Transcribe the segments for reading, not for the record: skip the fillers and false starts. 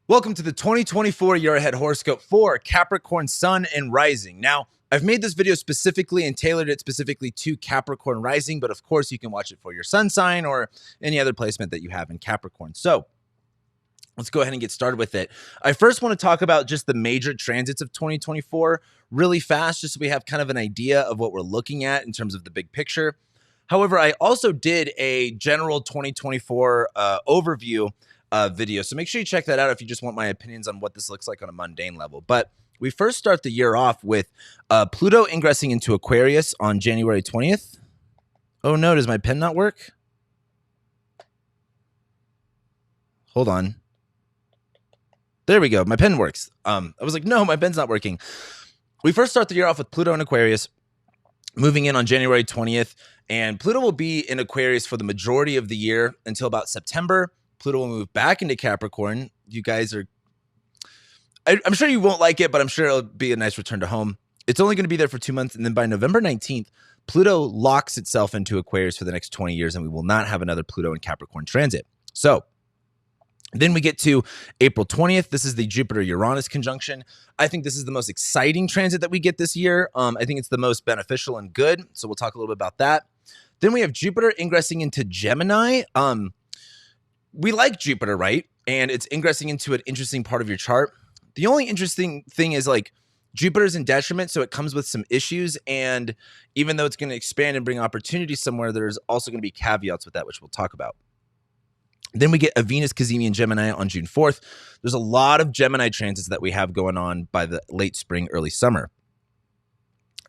Welcome to the 2024 year ahead horoscope for Capricorn Sun and Rising. Now, I've made this video specifically and tailored it specifically to Capricorn Rising, but of course you can watch it for your sun sign or any other placement that you have in Capricorn. So let's go ahead and get started with it. I first want to talk about just the major transits of 2024 really fast, just so we have kind of an idea of what we're looking at in terms of the big picture. However, I also did a general 2024 overview video. So make sure you check that out if you just want my opinions on what this looks like on a mundane level. But we first start the year off with Pluto ingressing into Aquarius on January 20th. Oh no, does my pen not work? Hold on. There we go. My pen works. I was like, no, my pen's not working. We first start the year off with Pluto in Aquarius, moving in on January 20th. And Pluto will be in Aquarius for the majority of the year until about September. Pluto will move back into Capricorn. You guys are, I'm sure you won't like it, but I'm sure it'll be a nice return to home. It's only going to be there for 2 months. And then by November 19th, Pluto locks itself into Aquarius for the next 20 years, and we will not have another Pluto in Capricorn transit. So then we get to April 20th. This is the Jupiter-Uranus conjunction. I think this is the most exciting transit that we get this year. I think it's the most beneficial and good. So we'll talk a little bit about that. Then we have Jupiter ingressing into Gemini. We like Jupiter, right? And it's ingressing into an interesting part of your chart. The only interesting thing is like Jupiter's in detriment, so it comes with some issues. And even though it's going to expand and bring opportunity somewhere, there's also going to be caveats with that, which we'll talk about. Then we get a Venus cazimi in Gemini on June 4th. There's a lot of Gemini transits that we have going on by the late spring, early summer.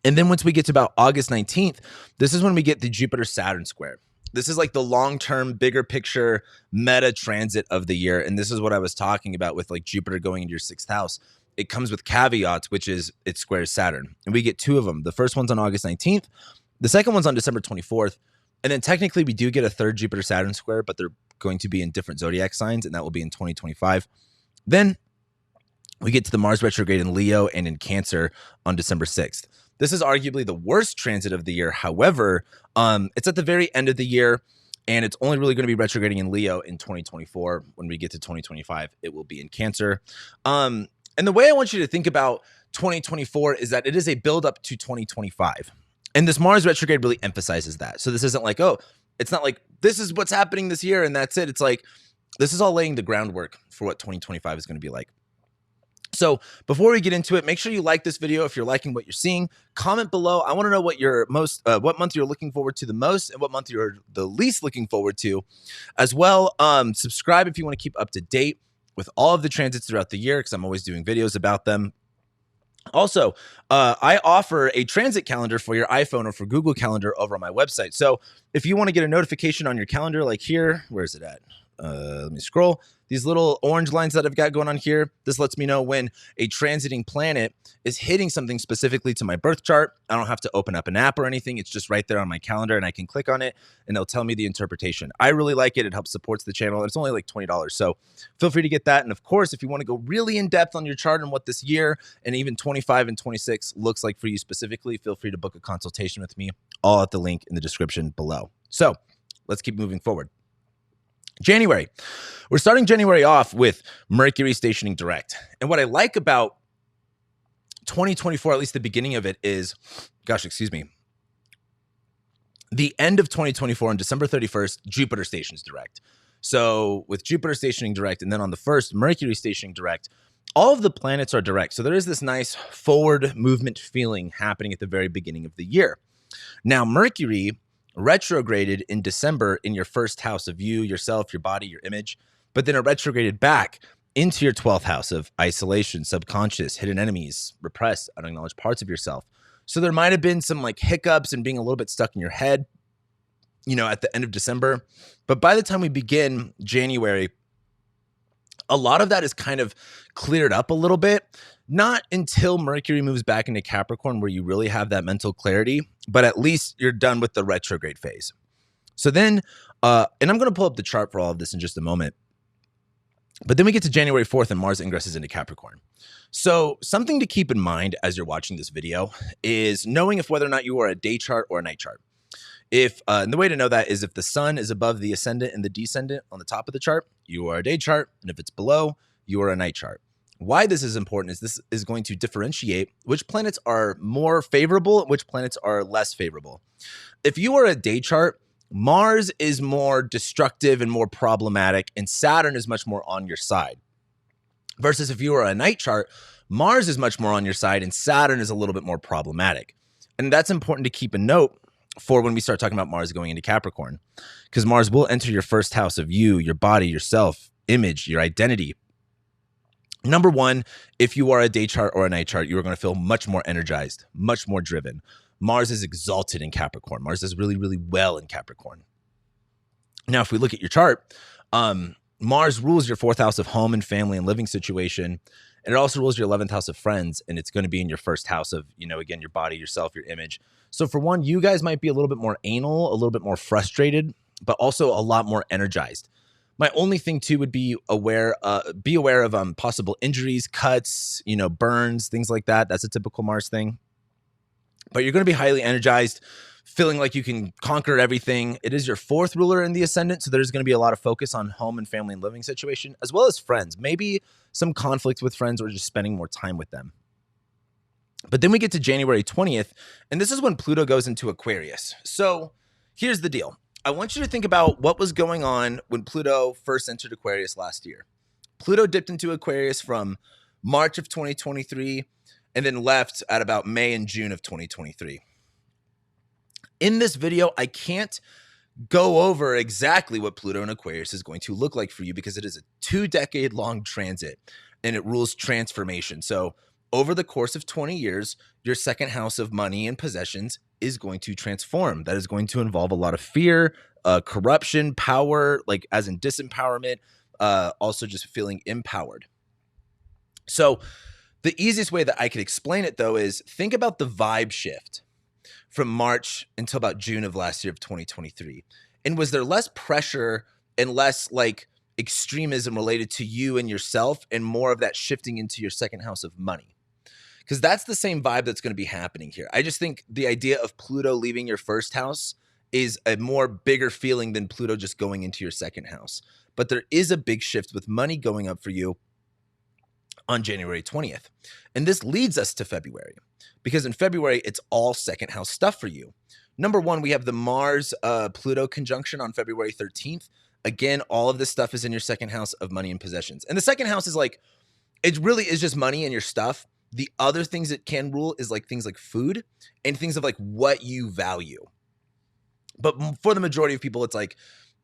And then once we get to about August 19th, this is when we get the Jupiter-Saturn square. This is like the long-term, bigger picture meta transit of the year. And this is what I was talking about with like Jupiter going into your 6th house. It comes with caveats, which is it squares Saturn. And we get 2 of them. The first one's on August 19th. The second one's on December 24th. And then technically we do get a third Jupiter-Saturn square, but they're going to be in different zodiac signs, and that will be in 2025. Then we get to the Mars retrograde in Leo and in Cancer on December 6th. This is arguably the worst transit of the year. However, it's at the very end of the year, and it's only really going to be retrograding in Leo in 2024. When we get to 2025, it will be in Cancer. And the way I want you to think about 2024 is that it is a build-up to 2025. And this Mars retrograde really emphasizes that. So this isn't like, oh, it's not like this is what's happening this year and that's it. It's like this is all laying the groundwork for what 2025 is going to be like. So before we get into it, make sure you like this video if you're liking what you're seeing. Comment below. I want to know what your what month you're looking forward to the most and what month you're the least looking forward to as well. Subscribe if you want to keep up to date with all of the transits throughout the year, because I'm always doing videos about them. Also, I offer a transit calendar for your iPhone or for Google Calendar over on my website. So if you want to get a notification on your calendar, like here, where is it at? Let me scroll. These little orange lines that I've got going on here, this lets me know when a transiting planet is hitting something specifically to my birth chart. I don't have to open up an app or anything. It's just right there on my calendar, and I can click on it, and they'll tell me the interpretation. I really like it. It helps support the channel. It's only like $20. So feel free to get that. And of course, if you want to go really in depth on your chart and what this year and even 25 and 26 looks like for you specifically, feel free to book a consultation with me, all at the link in the description below. So let's keep moving forward. January. We're starting January off with Mercury stationing direct. And what I like about 2024, at least the beginning of it, is, the end of 2024 on December 31st, Jupiter stations direct. So with Jupiter stationing direct, and then on the 1st, Mercury stationing direct, all of the planets are direct. So there is this nice forward movement feeling happening at the very beginning of the year. Now, Mercury retrograded in December in your 1st house of you, yourself, your body, your image, but then it retrograded back into your 12th house of isolation, subconscious, hidden enemies, repressed, unacknowledged parts of yourself. So there might have been some like hiccups and being a little bit stuck in your head, you know, at the end of December. But by the time we begin January, a lot of that is kind of cleared up a little bit. Not until Mercury moves back into Capricorn where you really have that mental clarity, but at least you're done with the retrograde phase. So then, and I'm going to pull up the chart for all of this in just a moment, but then we get to January 4th and Mars ingresses into Capricorn. So something to keep in mind as you're watching this video is knowing if whether or not you are a day chart or a night chart. And the way to know that is if the sun is above the ascendant and the descendant on the top of the chart, you are a day chart. And if it's below, you are a night chart. Why this is important is this is going to differentiate which planets are more favorable and which planets are less favorable. If you are a day chart, Mars is more destructive and more problematic, and Saturn is much more on your side. Versus if you are a night chart, Mars is much more on your side and Saturn is a little bit more problematic. And that's important to keep a note for when we start talking about Mars going into Capricorn, because Mars will enter your first house of you, your body, yourself, image, your identity. Number one, if you are a day chart or a night chart, you are going to feel much more energized, much more driven. Mars is exalted in Capricorn. Mars does really, really well in Capricorn. Now, if we look at your chart, Mars rules your 4th house of home and family and living situation. And it also rules your 11th house of friends. And it's going to be in your first house of, again, your body, yourself, your image. So for one, you guys might be a little bit more anal, a little bit more frustrated, but also a lot more energized. My only thing too would be aware of possible injuries, cuts, burns, things like that. That's a typical Mars thing. But you're going to be highly energized, feeling like you can conquer everything. It is your 4th ruler in the ascendant, so there's going to be a lot of focus on home and family and living situation, as well as friends. Maybe some conflict with friends or just spending more time with them. But then we get to January 20th, and this is when Pluto goes into Aquarius. So here's the deal. I want you to think about what was going on when Pluto first entered Aquarius last year. Pluto dipped into Aquarius from March of 2023 and then left at about May and June of 2023. In this video, I can't go over exactly what Pluto in Aquarius is going to look like for you because it is a 2-decade-long transit and it rules transformation. So over the course of 20 years, your second house of money and possessions is going to transform. That is going to involve a lot of fear, corruption, power, like as in disempowerment, also just feeling empowered. So the easiest way that I could explain it, though, is think about the vibe shift from March until about June of last year of 2023. And was there less pressure and less like extremism related to you and yourself and more of that shifting into your second house of money? Because that's the same vibe that's going to be happening here. I just think the idea of Pluto leaving your first house is a more bigger feeling than Pluto just going into your second house. But there is a big shift with money going up for you on January 20th. And this leads us to February, because in February, it's all second house stuff for you. Number one, we have the Mars-Pluto conjunction on February 13th. Again, all of this stuff is in your second house of money and possessions. And the second house is like, it really is just money and your stuff. The other things it can rule is like things like food and things of like what you value. But for the majority of people, it's like,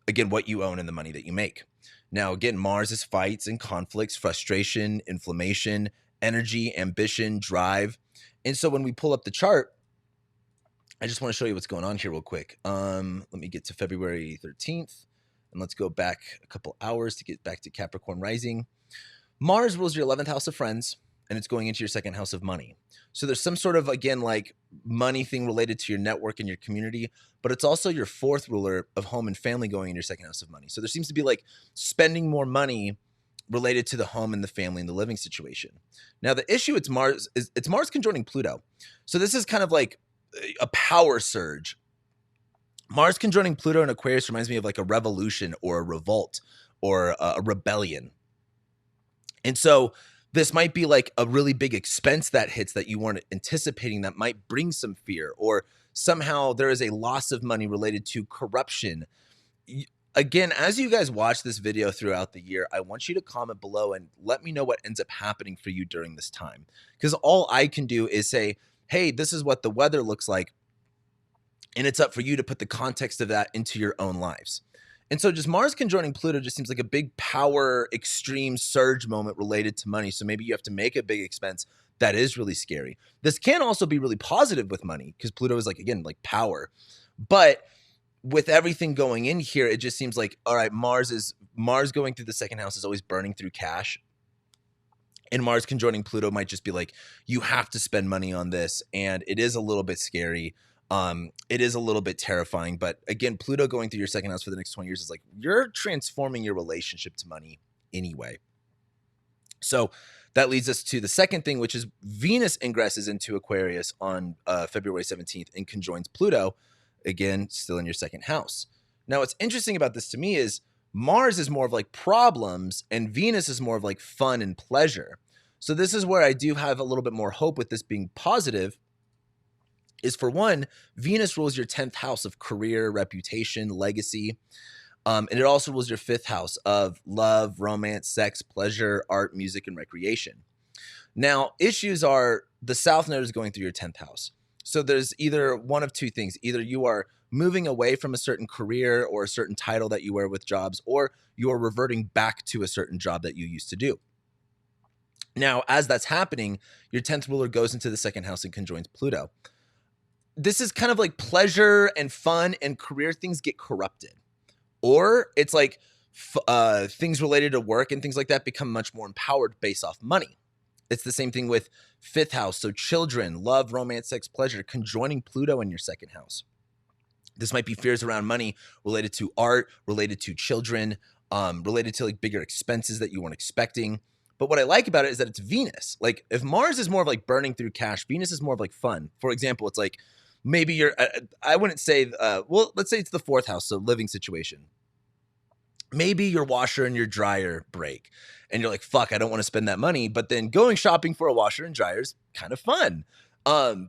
again, what you own and the money that you make. Now, again, Mars is fights and conflicts, frustration, inflammation, energy, ambition, drive. And so when we pull up the chart, I just want to show you what's going on here real quick. Let me get to February 13th and let's go back a couple hours to get back to Capricorn rising. Mars rules your 11th house of friends and it's going into your second house of money. So there's some sort of, again, like money thing related to your network and your community, but it's also your 4th ruler of home and family going in your second house of money. So there seems to be like spending more money related to the home and the family and the living situation. Now, the issue it's Mars conjoining Pluto. So this is kind of like a power surge. Mars conjoining Pluto in Aquarius reminds me of like a revolution or a revolt or a rebellion. And so this might be like a really big expense that hits that you weren't anticipating that might bring some fear, or somehow there is a loss of money related to corruption. Again, as you guys watch this video throughout the year, I want you to comment below and let me know what ends up happening for you during this time. Because all I can do is say, hey, this is what the weather looks like. And it's up for you to put the context of that into your own lives. And so just Mars conjoining Pluto just seems like a big power, extreme surge moment related to money. So maybe you have to make a big expense. That is really scary. This can also be really positive with money because Pluto is like, again, like power. But with everything going in here, it just seems like, all right, Mars going through the second house is always burning through cash. And Mars conjoining Pluto might just be like, you have to spend money on this. And it is a little bit scary. It is a little bit terrifying, but again, Pluto going through your second house for the next 20 years is like, you're transforming your relationship to money anyway. So that leads us to the second thing, which is Venus ingresses into Aquarius on February 17th and conjoins Pluto, again, still in your second house. Now, what's interesting about this to me is Mars is more of like problems, and Venus is more of like fun and pleasure. So this is where I do have a little bit more hope with this being positive. Is for one, Venus rules your 10th house of career, reputation, legacy. And it also rules your 5th house of love, romance, sex, pleasure, art, music, and recreation. Now, issues are the South Node is going through your 10th house. So there's either one of two things. Either you are moving away from a certain career or a certain title that you wear with jobs, or you are reverting back to a certain job that you used to do. Now, as that's happening, your 10th ruler goes into the 2nd house and conjoins Pluto. This is kind of like pleasure and fun and career things get corrupted. Or it's like things related to work and things like that become much more empowered based off money. It's the same thing with 5th house. So children, love, romance, sex, pleasure, conjoining Pluto in your 2nd house. This might be fears around money related to art, related to children, related to like bigger expenses that you weren't expecting. But what I like about it is that it's Venus. Like if Mars is more of like burning through cash, Venus is more of like fun. For example, it's like maybe you're, I wouldn't say, well, let's say it's the 4th house, so living situation. Maybe your washer and your dryer break and you're like, fuck, I don't want to spend that money. But then going shopping for a washer and dryer is kind of fun.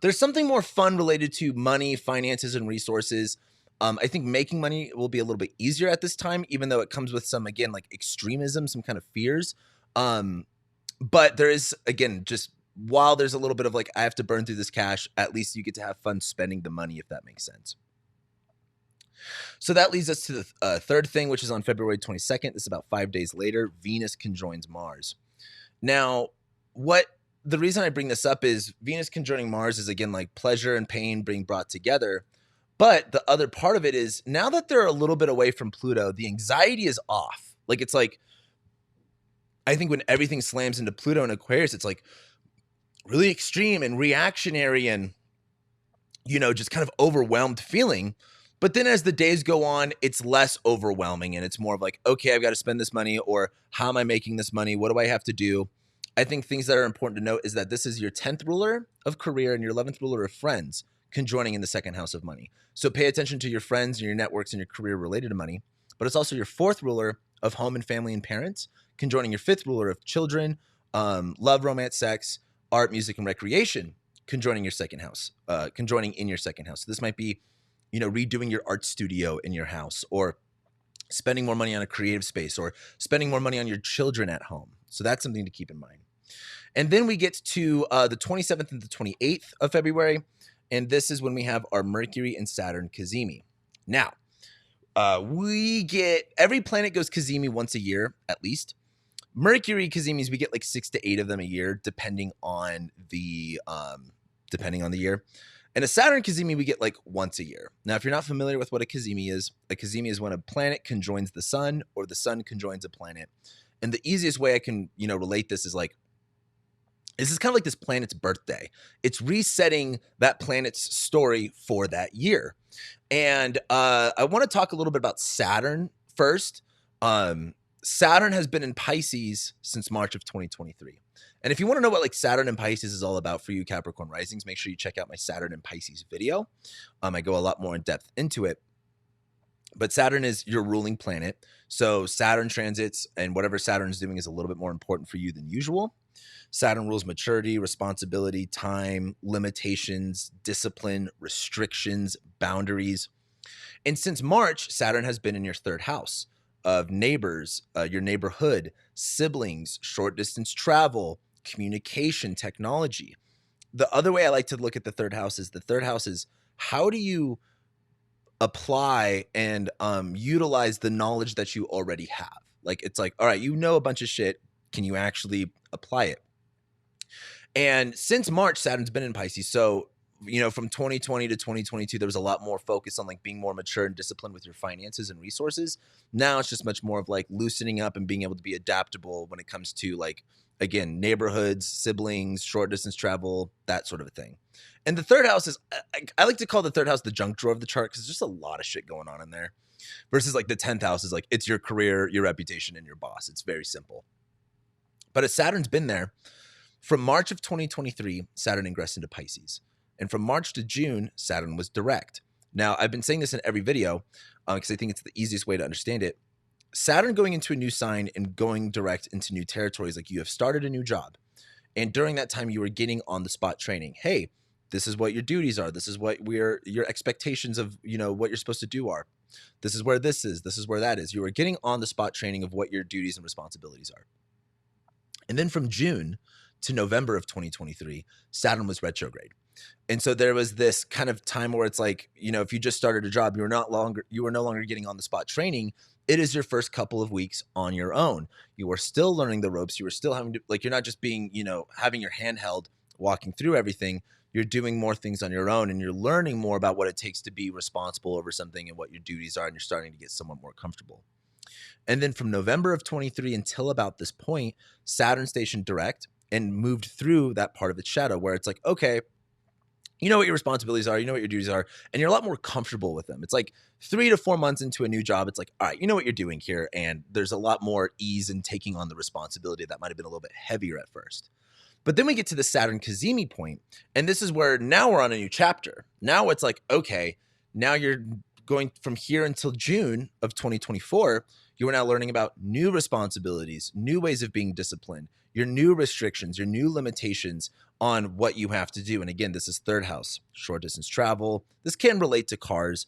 There's something more fun related to money, finances, and resources. I think making money will be a little bit easier at this time, even though it comes with some, again, like extremism, some kind of fears. But there is, again, just while there's a little bit of like, I have to burn through this cash, at least you get to have fun spending the money, if that makes sense. So that leads us to the third thing, which is on February 22nd. This is about 5 days later. Venus conjoins Mars. Now, the reason I bring this up is Venus conjoining Mars is, again, like pleasure and pain being brought together. But the other part of it is now that they're a little bit away from Pluto, the anxiety is off. Like it's like, I think when everything slams into Pluto and Aquarius, it's like really extreme and reactionary and, just kind of overwhelmed feeling. But then as the days go on, it's less overwhelming and it's more of like, okay, I've got to spend this money, or how am I making this money? What do I have to do? I think things that are important to note is that this is your 10th ruler of career and your 11th ruler of friends conjoining in the 2nd house of money. So pay attention to your friends and your networks and your career related to money. But it's also your 4th ruler of home and family and parents conjoining your 5th ruler of children, love, romance, sex, art, music, and recreation conjoining your 2nd house, conjoining in your 2nd house. So this might be redoing your art studio in your house, or spending more money on a creative space, or spending more money on your children at home. So that's something to keep in mind. And then we get to the 27th and the 28th of February. And this is when we have our Mercury and Saturn Cazimi. Now, every planet goes Cazimi once a year, at least. Mercury Cazimis, we get like 6 to 8 of them a year, depending on the year. And a Saturn Cazimi we get like once a year. Now, if you're not familiar with what a Cazimi is when a planet conjoins the sun or the sun conjoins a planet. And the easiest way I can, relate this is like, this is kind of like this planet's birthday. It's resetting that planet's story for that year. And I want to talk a little bit about Saturn first. Saturn has been in Pisces since March of 2023. And if you want to know what like Saturn and Pisces is all about for you Capricorn risings, make sure you check out my Saturn and Pisces video. I go a lot more in depth into it. But Saturn is your ruling planet. So Saturn transits and whatever Saturn is doing is a little bit more important for you than usual. Saturn rules maturity, responsibility, time, limitations, discipline, restrictions, boundaries. And since March, Saturn has been in your 3rd house of neighbors, your neighborhood, siblings, short distance travel, communication, technology. The other way I like to look at the 3rd house is how do you apply and utilize the knowledge that you already have? Like, it's like, all right, a bunch of shit. Can you actually apply it? And since March, Saturn's been in Pisces. So, from 2020 to 2022, there was a lot more focus on like being more mature and disciplined with your finances and resources. Now it's just much more of like loosening up and being able to be adaptable when it comes to like, again, neighborhoods, siblings, short distance travel, that sort of a thing. And the 3rd house is, I like to call the 3rd house the junk drawer of the chart because there's just a lot of shit going on in there. Versus like the 10th house is like, it's your career, your reputation, and your boss. It's very simple. But as Saturn's been there, from March of 2023, Saturn ingressed into Pisces. And from March to June, Saturn was direct. Now, I've been saying this in every video because I think it's the easiest way to understand it. Saturn going into a new sign and going direct into new territories, like you have started a new job. And during that time, you were getting on the spot training. Hey, this is what your duties are. This is what your expectations of, what you're supposed to do are. This is where this is. This is where that is. You are getting on the spot training of what your duties and responsibilities are. And then from June to November of 2023, Saturn was retrograde. And so there was this kind of time where it's like, if you just started a job, you were no longer getting on the spot training. It is your first couple of weeks on your own. You are still learning the ropes. You are still having to, you're not just being, having your hand held, walking through everything. You're doing more things on your own, and you're learning more about what it takes to be responsible over something and what your duties are. And you're starting to get somewhat more comfortable. And then from November of 23 until about this point, Saturn stationed direct and moved through that part of its shadow where it's like, okay, you know what your responsibilities are, you know what your duties are, and you're a lot more comfortable with them. It's like 3 to 4 months into a new job, it's like, all right, you know what you're doing here, and there's a lot more ease in taking on the responsibility that might have been a little bit heavier at first. But then we get to the Saturn Cazimi point, and this is where now we're on a new chapter. Now it's like, okay, now you're going from here until June of 2024, you are now learning about new responsibilities, new ways of being disciplined, your new restrictions, your new limitations on what you have to do. And again, this is third house, short distance travel. This can relate to cars,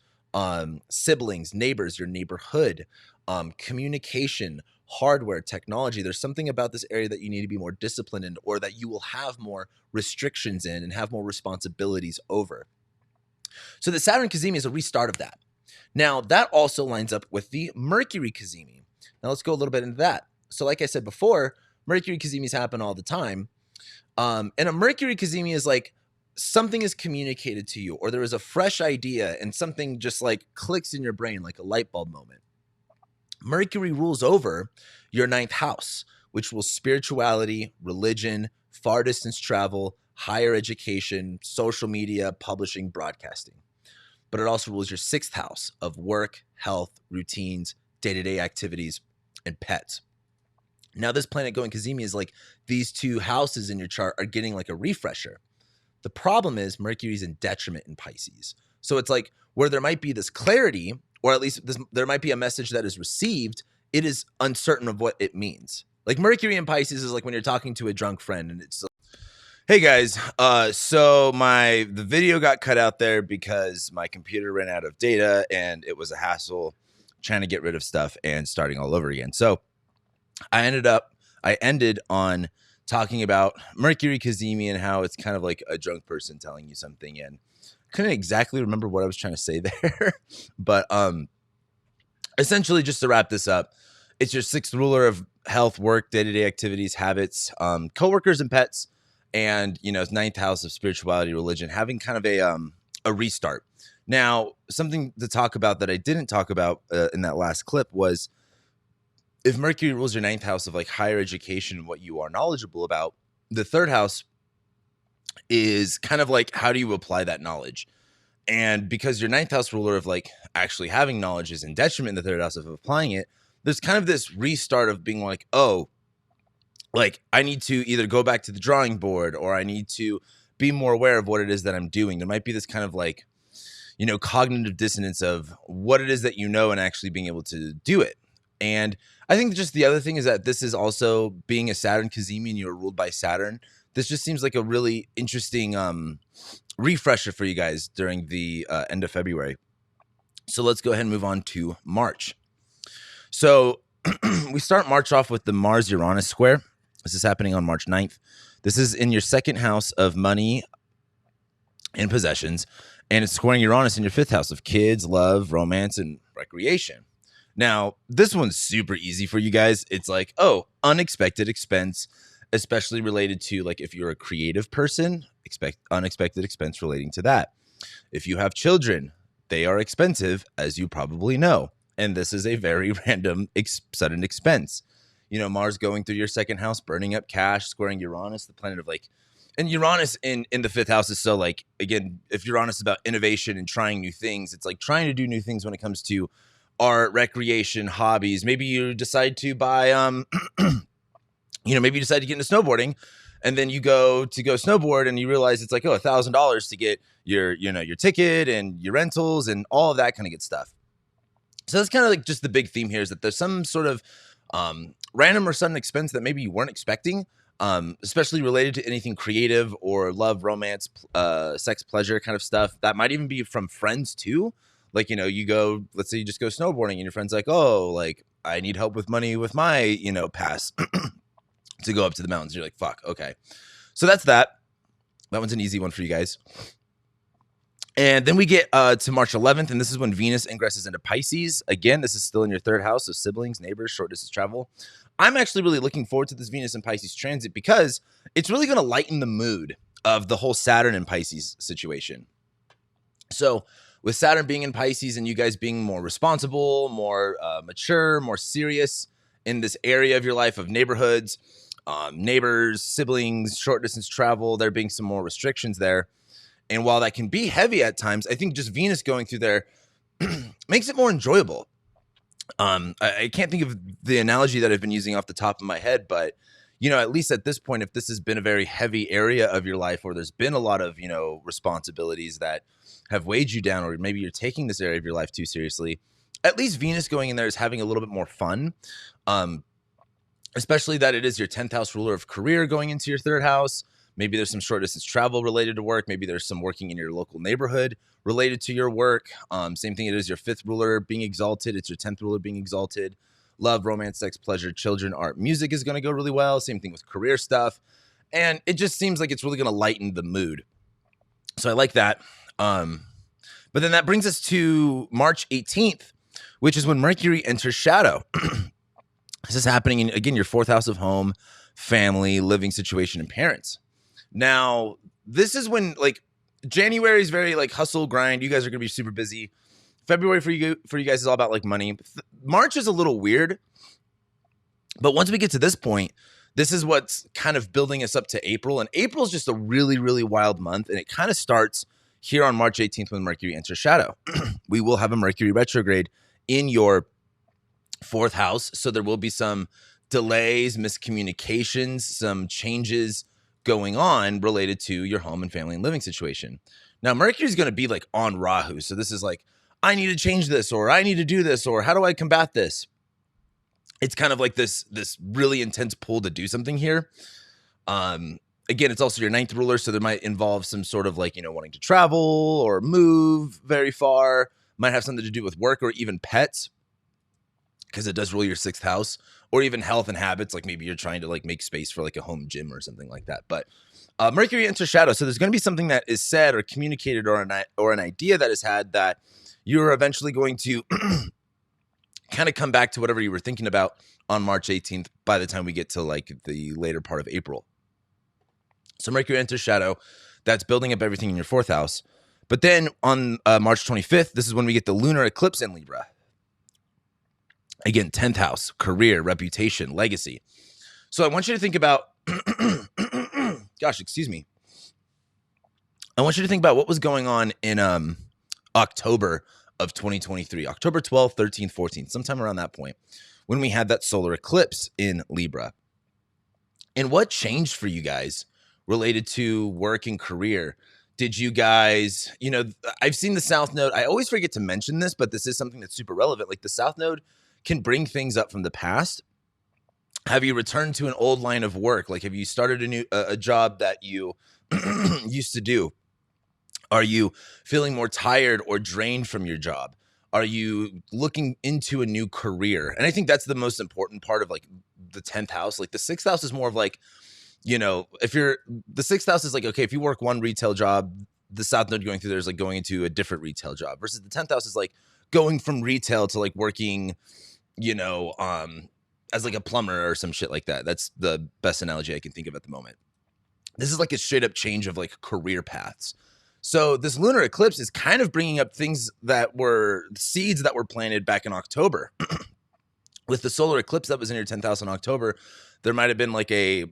siblings, neighbors, your neighborhood, communication, hardware, technology. There's something about this area that you need to be more disciplined in, or that you will have more restrictions in and have more responsibilities over. So the Saturn Cazimi is a restart of that. Now, that also lines up with the Mercury Cazimi. Now, let's go a little bit into that. So like I said before, Mercury Cazimis happen all the time. And a Mercury Cazimi is like something is communicated to you, or there is a fresh idea and something just like clicks in your brain like a light bulb moment. Mercury rules over your 9th house, which will spirituality, religion, far distance travel, higher education, social media, publishing, broadcasting. But it also rules your 6th house of work, health, routines, day-to-day activities, and pets. Now, this planet going Cazimi is like these 2 houses in your chart are getting like a refresher. The problem is Mercury's in detriment in Pisces. So it's like where there might be this clarity, or at least there might be a message that is received, it is uncertain of what it means. Like Mercury in Pisces is like when you're talking to a drunk friend and it's like, hey guys, so the video got cut out there because my computer ran out of data and it was a hassle trying to get rid of stuff and starting all over again. So I ended on talking about Mercury Cazimi and how it's kind of like a drunk person telling you something, and couldn't exactly remember what I was trying to say there. But essentially, just to wrap this up, it's your 6th ruler of health, work, day-to-day activities, habits, coworkers, and pets. And, it's 9th house of spirituality, religion, having kind of a restart. Now, something to talk about that I didn't talk about in that last clip was if Mercury rules your 9th house of like higher education and what you are knowledgeable about, the 3rd house is kind of like, how do you apply that knowledge? And because your 9th house ruler of like actually having knowledge is in detriment in the 3rd house of applying it, there's kind of this restart of being like, oh, like I need to either go back to the drawing board, or I need to be more aware of what it is that I'm doing. There might be this kind of like, cognitive dissonance of what it is that and actually being able to do it. And I think just the other thing is that this is also being a Saturn Cazimi and you're ruled by Saturn. This just seems like a really interesting refresher for you guys during the end of February. So let's go ahead and move on to March. So we start March off with the Mars-Uranus square. This is happening on March 9th. This is in your 2nd house of money and possessions, and it's squaring Uranus in your 5th house of kids, love, romance, and recreation. Now, this one's super easy for you guys. It's like, oh, unexpected expense, especially related to like if you're a creative person, expect unexpected expense relating to that. If you have children, they are expensive, as you probably know. And this is a very random, sudden expense. Mars going through your 2nd house, burning up cash, squaring Uranus, the planet of like, and Uranus in the 5th house is so like, again, if Uranus is about innovation and trying new things, it's like trying to do new things when it comes to art, recreation, hobbies. Maybe you decide to buy, maybe you decide to get into snowboarding, and then you go snowboard and you realize it's like, $1,000 to get your ticket and your rentals and all of that kind of good stuff. So that's kind of like just the big theme here is that there's some sort of random or sudden expense that maybe you weren't expecting, especially related to anything creative or love, romance, sex, pleasure kind of stuff. That might even be from friends too. Like, you know, you go, let's say you just go snowboarding and your friend's like, oh, like I need help with money with my, you know, pass to go up to the mountains. You're like, fuck, okay. So that's that. That one's an easy one for you guys. And then we get to March 11th, and this is when Venus ingresses into Pisces. Again, this is still in your third house, so siblings, neighbors, short distance travel. I'm actually really looking forward to this Venus and Pisces transit because it's really going to lighten the mood of the whole Saturn and Pisces situation. So with Saturn being in Pisces and you guys being more responsible, more mature, more serious in this area of your life of neighborhoods, neighbors, siblings, short distance travel, there being some more restrictions there. And while that can be heavy at times, I think just Venus going through there makes it more enjoyable. I can't think of the analogy that I've been using off the top of my head, but, you know, at least at this point, if this has been a very heavy area of your life or there's been a lot of, you know, responsibilities that have weighed you down, or maybe you're taking this area of your life too seriously, at least Venus going in there is having a little bit more fun. Especially that it is your 10th house ruler of career going into your third house. Maybe there's some short distance travel related to work. Maybe there's some working in your local neighborhood related to your work. Same thing, it is your 5th ruler being exalted. It's your 10th ruler being exalted. Love, romance, sex, pleasure, children, art, music is going to go really well. Same thing with career stuff. And it just seems like it's really going to lighten the mood. So I like that. But then that brings us to March 18th, which is when Mercury enters shadow. This is happening in, again, your 4th house of home, family, living situation, and parents. Now, this is when, like, January is very, like, hustle, grind. You guys are going to be super busy. February for you guys is all about, like, money. March is a little weird. But once we get to this point, this is what's kind of building us up to April. And April is just a really, really wild month. And it kind of starts here on March 18th when Mercury enters shadow. We will have a Mercury retrograde in your 4th house. So there will be some delays, miscommunications, some changes going on related to your home and family and living situation. Now, Mercury is going to be like on Rahu. So this is like, I need to change this, or I need to do this, or how do I combat this? It's kind of like this really intense pull to do something here. Again, it's also your 9th ruler. So there might involve some sort of like, you know, wanting to travel or move very far. Might have something to do with work or even pets, because it does rule your 6th house, or even health and habits. Like maybe you're trying to like make space for like a home gym or something like that. But Mercury enters shadow. So there's going to be something that is said or communicated or an idea that is had that you're eventually going to kind of come back to whatever you were thinking about on March 18th by the time we get to like the later part of April. So Mercury enters shadow. That's building up everything in your 4th house. But then on March 25th, this is when we get the lunar eclipse in Libra. Again, 10th house, career, reputation, legacy. So I want you to think about, gosh, excuse me. I want you to think about what was going on in October of 2023, October 12th, 13th, 14th, sometime around that point, when we had that solar eclipse in Libra. And what changed for you guys related to work and career? Did you guys, you know, I've seen the South Node. I always forget to mention this, but this is something that's super relevant. Like the South Node can bring things up from the past. Have you returned to an old line of work? Like, have you started a job that you used to do? Are you feeling more tired or drained from your job? Are you looking into a new career? And I think that's the most important part of like the 10th house. Like the 6th house is more of like, you know, the 6th house is like, okay, if you work one retail job, the South Node going through there is like going into a different retail job, versus the 10th house is like going from retail to like working, you know, as like a plumber or some shit like that. That's the best analogy I can think of at the moment. This is like a straight up change of like career paths. So this lunar eclipse is kind of bringing up things that were seeds that were planted back in October. With the solar eclipse that was in your 10th house in October, there might have been like a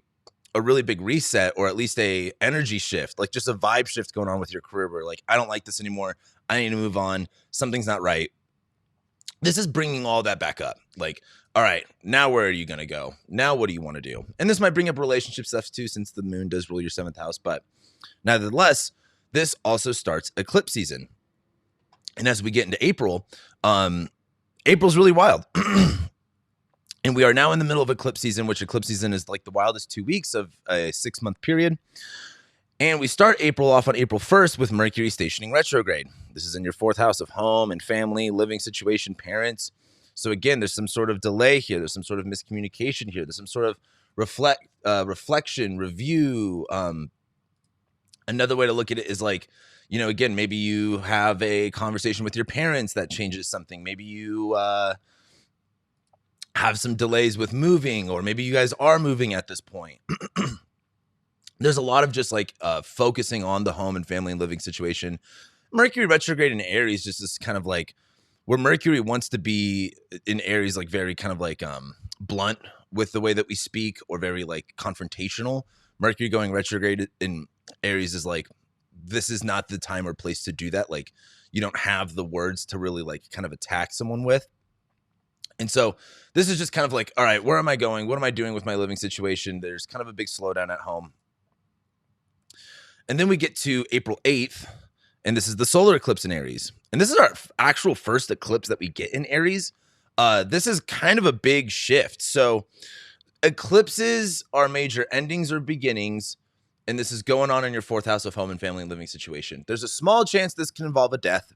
really big reset, or at least a energy shift, like just a vibe shift going on with your career where like, I don't like this anymore. I need to move on. Something's not right. This is bringing all that back up. Like, all right, now where are you going to go? Now what do you want to do? And this might bring up relationship stuff too, since the moon does rule your 7th house. But nevertheless, this also starts eclipse season. And as we get into April, April's really wild. And we are now in the middle of eclipse season, which eclipse season is like the wildest 2 weeks of a 6-month period. And we start April off on April 1st with Mercury stationing retrograde. This is in your 4th house of home and family, living situation, parents. So again, there's some sort of delay here. There's some sort of miscommunication here. There's some sort of reflection, review. Another way to look at it is like, again, maybe you have a conversation with your parents that changes something. Maybe you have some delays with moving, or maybe you guys are moving at this point. There's a lot of just like focusing on the home and family and living situation. Mercury retrograde in Aries just is kind of like where Mercury wants to be in Aries, like very kind of like blunt with the way that we speak, or very like confrontational. Mercury going retrograde in Aries is like, this is not the time or place to do that. Like, you don't have the words to really like kind of attack someone with. And so this is just kind of like, all right, where am I going? What am I doing with my living situation? There's kind of a big slowdown at home. And then we get to April 8th, and this is the solar eclipse in Aries. And this is our actual first eclipse that we get in Aries. This is kind of a big shift. So eclipses are major endings or beginnings, and this is going on in your 4th house of home and family and living situation. There's a small chance this can involve a death.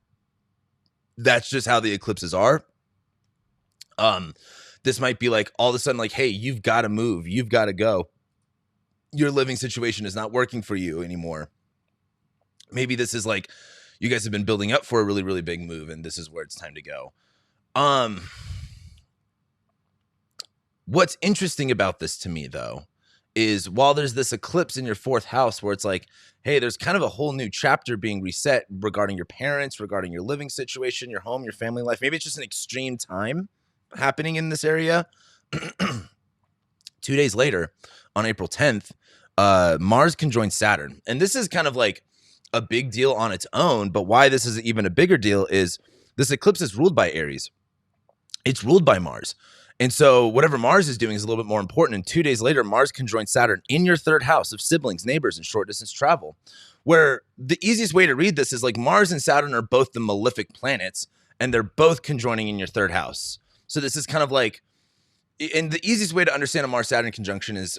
That's just how the eclipses are. This might be like all of a sudden like, hey, you've got to move. You've got to go. Your living situation is not working for you anymore. Maybe this is like you guys have been building up for a really, really big move, and this is where it's time to go. What's interesting about this to me, though, is while there's this eclipse in your 4th house where it's like, hey, there's kind of a whole new chapter being reset regarding your parents, regarding your living situation, your home, your family life. Maybe it's just an extreme time happening in this area. 2 days later, on April 10th, Mars conjoins Saturn. And this is kind of like a big deal on its own. But why this is even a bigger deal is this eclipse is ruled by Aries. It's ruled by Mars. And so whatever Mars is doing is a little bit more important. And 2 days later, Mars conjoins Saturn in your 3rd house of siblings, neighbors, and short distance travel. Where the easiest way to read this is like Mars and Saturn are both the malefic planets, and they're both conjoining in your 3rd house. So this is kind of like, and the easiest way to understand a Mars-Saturn conjunction is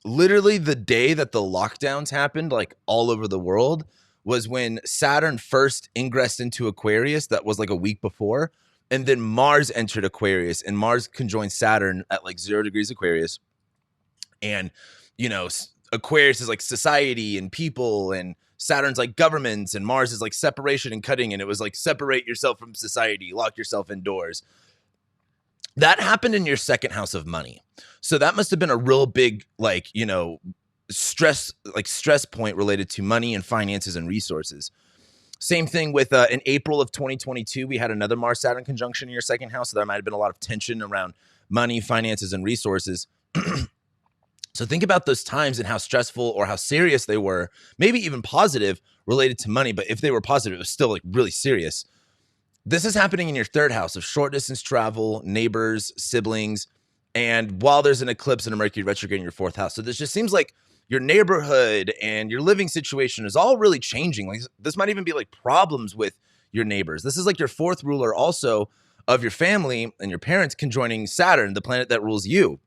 literally the day that the lockdowns happened, like all over the world, was when Saturn first ingressed into Aquarius. That was like a week before. And then Mars entered Aquarius, and Mars conjoined Saturn at like 0 degrees Aquarius. And, Aquarius is like society and people, and Saturn's like governments, and Mars is like separation and cutting. And it was like, separate yourself from society, lock yourself indoors. That happened in your 2nd house of money. So that must have been a real big, stress point related to money and finances and resources. Same thing with in April of 2022, we had another Mars-Saturn conjunction in your 2nd house. So there might have been a lot of tension around money, finances, and resources. So think about those times and how stressful or how serious they were, maybe even positive related to money. But if they were positive, it was still like really serious. This is happening in your 3rd house of short distance travel, neighbors, siblings, and while there's an eclipse and a Mercury retrograde in your 4th house. So this just seems like your neighborhood and your living situation is all really changing. Like this might even be like problems with your neighbors. This is like your 4th ruler also of your family and your parents conjoining Saturn, the planet that rules you.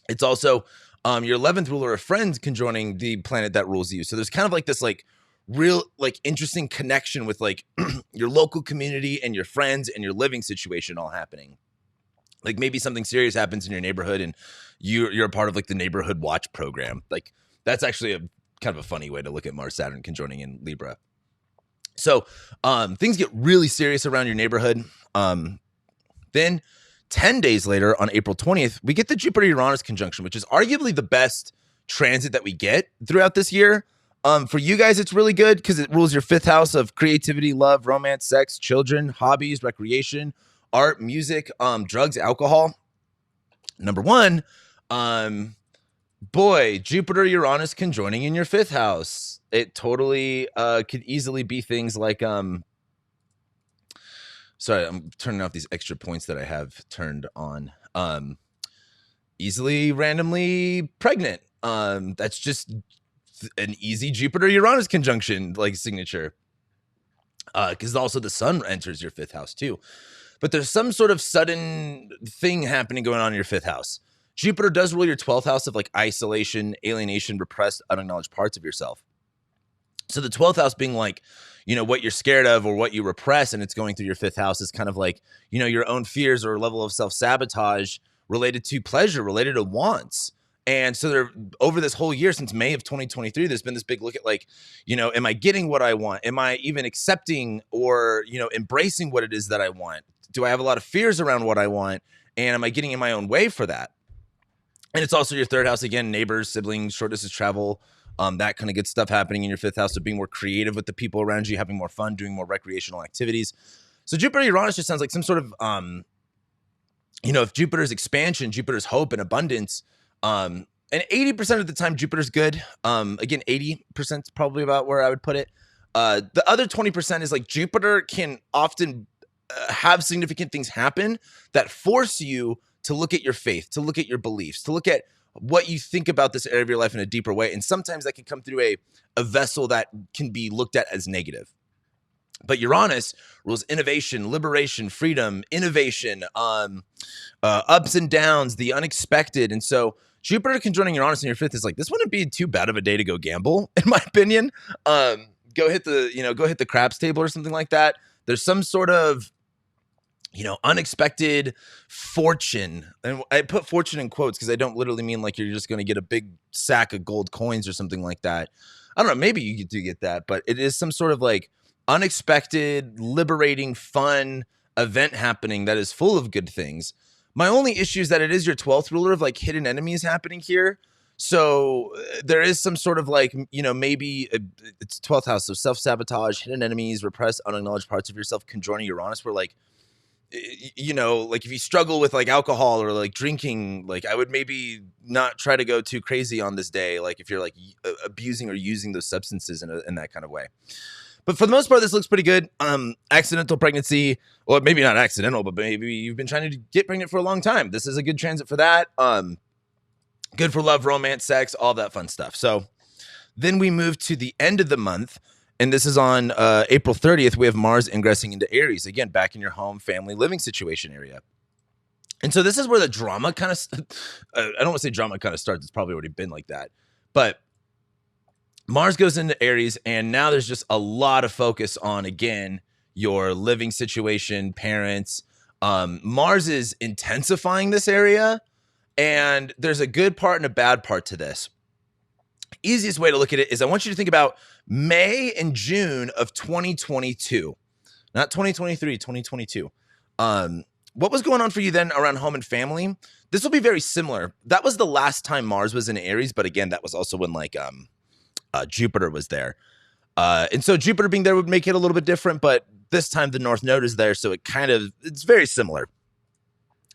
It's also your 11th ruler of friends conjoining the planet that rules you. So there's kind of like this like real like interesting connection with like your local community and your friends and your living situation all happening. Like maybe something serious happens in your neighborhood and you're a part of like the neighborhood watch program. Like that's actually a kind of a funny way to look at Mars Saturn conjoining in Libra. So things get really serious around your neighborhood. Then 10 days later on April 20th, we get the Jupiter-Uranus conjunction, which is arguably the best transit that we get throughout this year. For you guys, it's really good because it rules your 5th house of creativity, love, romance, sex, children, hobbies, recreation, art, music, drugs, alcohol. Number 1, Jupiter-Uranus conjoining in your 5th house. It totally could easily be things like, sorry, I'm turning off these extra points that I have turned on. Easily randomly pregnant. That's just an easy Jupiter-Uranus conjunction like signature. Because also the sun enters your 5th house too. but there's some sort of sudden thing happening going on in your 5th house. Jupiter does rule your 12th house of like isolation, alienation, repressed, unacknowledged parts of yourself. So the 12th house being like, what you're scared of or what you repress, and it's going through your 5th house is kind of like, your own fears or level of self-sabotage related to pleasure, related to wants. And so there, over this whole year, since May of 2023, there's been this big look at like, am I getting what I want? Am I even accepting or, embracing what it is that I want? Do I have a lot of fears around what I want? And am I getting in my own way for that? And it's also your 3rd house, again, neighbors, siblings, short distance travel, that kind of good stuff happening in your 5th house. So being more creative with the people around you, having more fun, doing more recreational activities. So Jupiter Uranus just sounds like some sort of, if Jupiter's expansion, Jupiter's hope and abundance, and 80% of the time Jupiter's good. Again, 80% is probably about where I would put it. The other 20% is like Jupiter can often have significant things happen that force you to look at your faith, to look at your beliefs, to look at what you think about this area of your life in a deeper way. And sometimes that can come through a vessel that can be looked at as negative. But Uranus rules innovation, liberation, freedom, innovation, ups and downs, the unexpected. And so Jupiter conjoining Uranus in your 5th is like, this wouldn't be too bad of a day to go gamble, in my opinion. Go hit the craps table or something like that. There's some sort of unexpected fortune. And I put fortune in quotes because I don't literally mean like you're just going to get a big sack of gold coins or something like that. I don't know. Maybe you do get that, but it is some sort of like unexpected, liberating, fun event happening that is full of good things. My only issue is that it is your 12th ruler of like hidden enemies happening here. So there is some sort of like, maybe it's 12th house. So self-sabotage, hidden enemies, repressed, unacknowledged parts of yourself conjoining Uranus where like, like if you struggle with like alcohol or like drinking, like I would maybe not try to go too crazy on this day. Like if you're like abusing or using those substances in that kind of way. But for the most part, this looks pretty good. Accidental pregnancy, or maybe not accidental, but maybe you've been trying to get pregnant for a long time. This is a good transit for that. Good for love, romance, sex, all that fun stuff. So then we move to the end of the month. And this is on April 30th. We have Mars ingressing into Aries. Again, back in your home, family, living situation area. And so this is where the drama kind of, I don't want to say drama kind of starts. It's probably already been like that. But Mars goes into Aries, and now there's just a lot of focus on, again, your living situation, parents. Mars is intensifying this area, and there's a good part and a bad part to this. Easiest way to look at it is I want you to think about May and June of 2022, not 2023, 2022. What was going on for you then around home and family? This will be very similar. That was the last time Mars was in Aries, but again, that was also when like Jupiter was there. And so Jupiter being there would make it a little bit different, but this time the North Node is there, so it's very similar.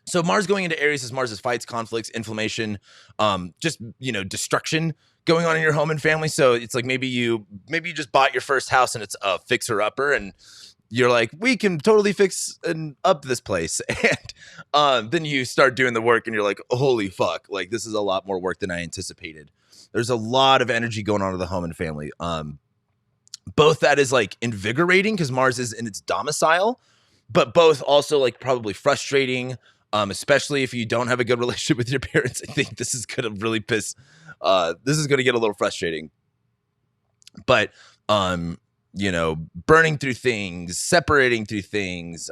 So Mars going into Aries is Mars's fights, conflicts, inflammation, just, destruction going on in your home and family. So it's like maybe you just bought your first house and it's a fixer-upper and you're like, we can totally fix and up this place. And then you start doing the work and you're like, holy fuck, like this is a lot more work than I anticipated. There's a lot of energy going on in the home and family. Both that is like invigorating because Mars is in its domicile, but both also like probably frustrating, especially if you don't have a good relationship with your parents. I think this is going to really this is going to get a little frustrating. But, burning through things, separating through things,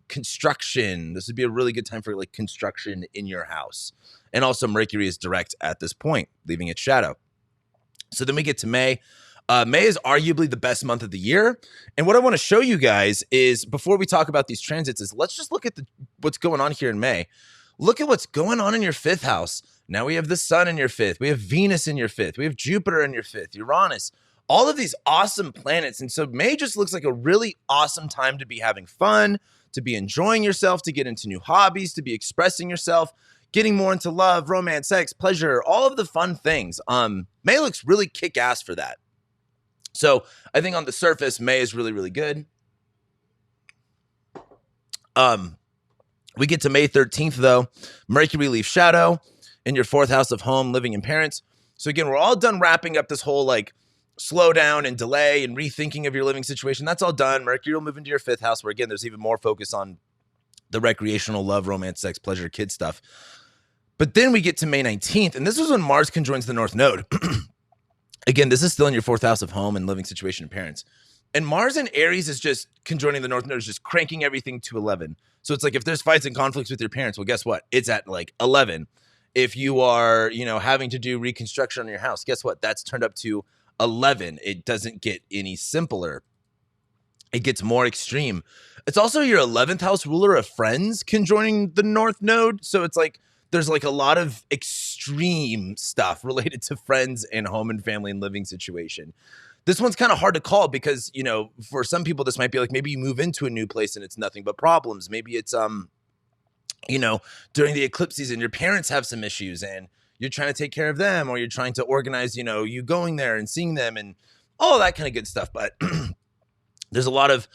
construction. This would be a really good time for like construction in your house. And also Mercury is direct at this point, leaving its shadow. So then we get to May. May is arguably the best month of the year. And what I want to show you guys is, before we talk about these transits, is let's just look at what's going on here in May. Look at what's going on in your 5th house. Now we have the sun in your 5th. We have Venus in your 5th. We have Jupiter in your 5th, Uranus, all of these awesome planets. And so May just looks like a really awesome time to be having fun, to be enjoying yourself, to get into new hobbies, to be expressing yourself, getting more into love, romance, sex, pleasure, all of the fun things. May looks really kick-ass for that. So I think on the surface, May is really, really good. We get to May 13th, though. Mercury leaves shadow in your 4th house of home, living, and parents. So again, we're all done wrapping up this whole like slow down and delay and rethinking of your living situation. That's all done. Mercury will move into your 5th house, where again, there's even more focus on the recreational love, romance, sex, pleasure, kid stuff. But then we get to May 19th, and this is when Mars conjoins the North Node. Again, this is still in your 4th house of home and living situation and parents. And Mars in Aries is just conjoining the North Node, is just cranking everything to 11. So it's like if there's fights and conflicts with your parents, well, guess what? It's at like 11. If you are, having to do reconstruction on your house, guess what? That's turned up to 11. It doesn't get any simpler. It gets more extreme. It's also your 11th house ruler of friends conjoining the North Node. So it's like there's like a lot of extreme stuff related to friends and home and family and living situation. This one's kind of hard to call because, for some people, this might be like maybe you move into a new place and it's nothing but problems. Maybe it's, during the eclipse season, your parents have some issues and you're trying to take care of them, or you're trying to organize, you going there and seeing them and all that kind of good stuff. But there's a lot of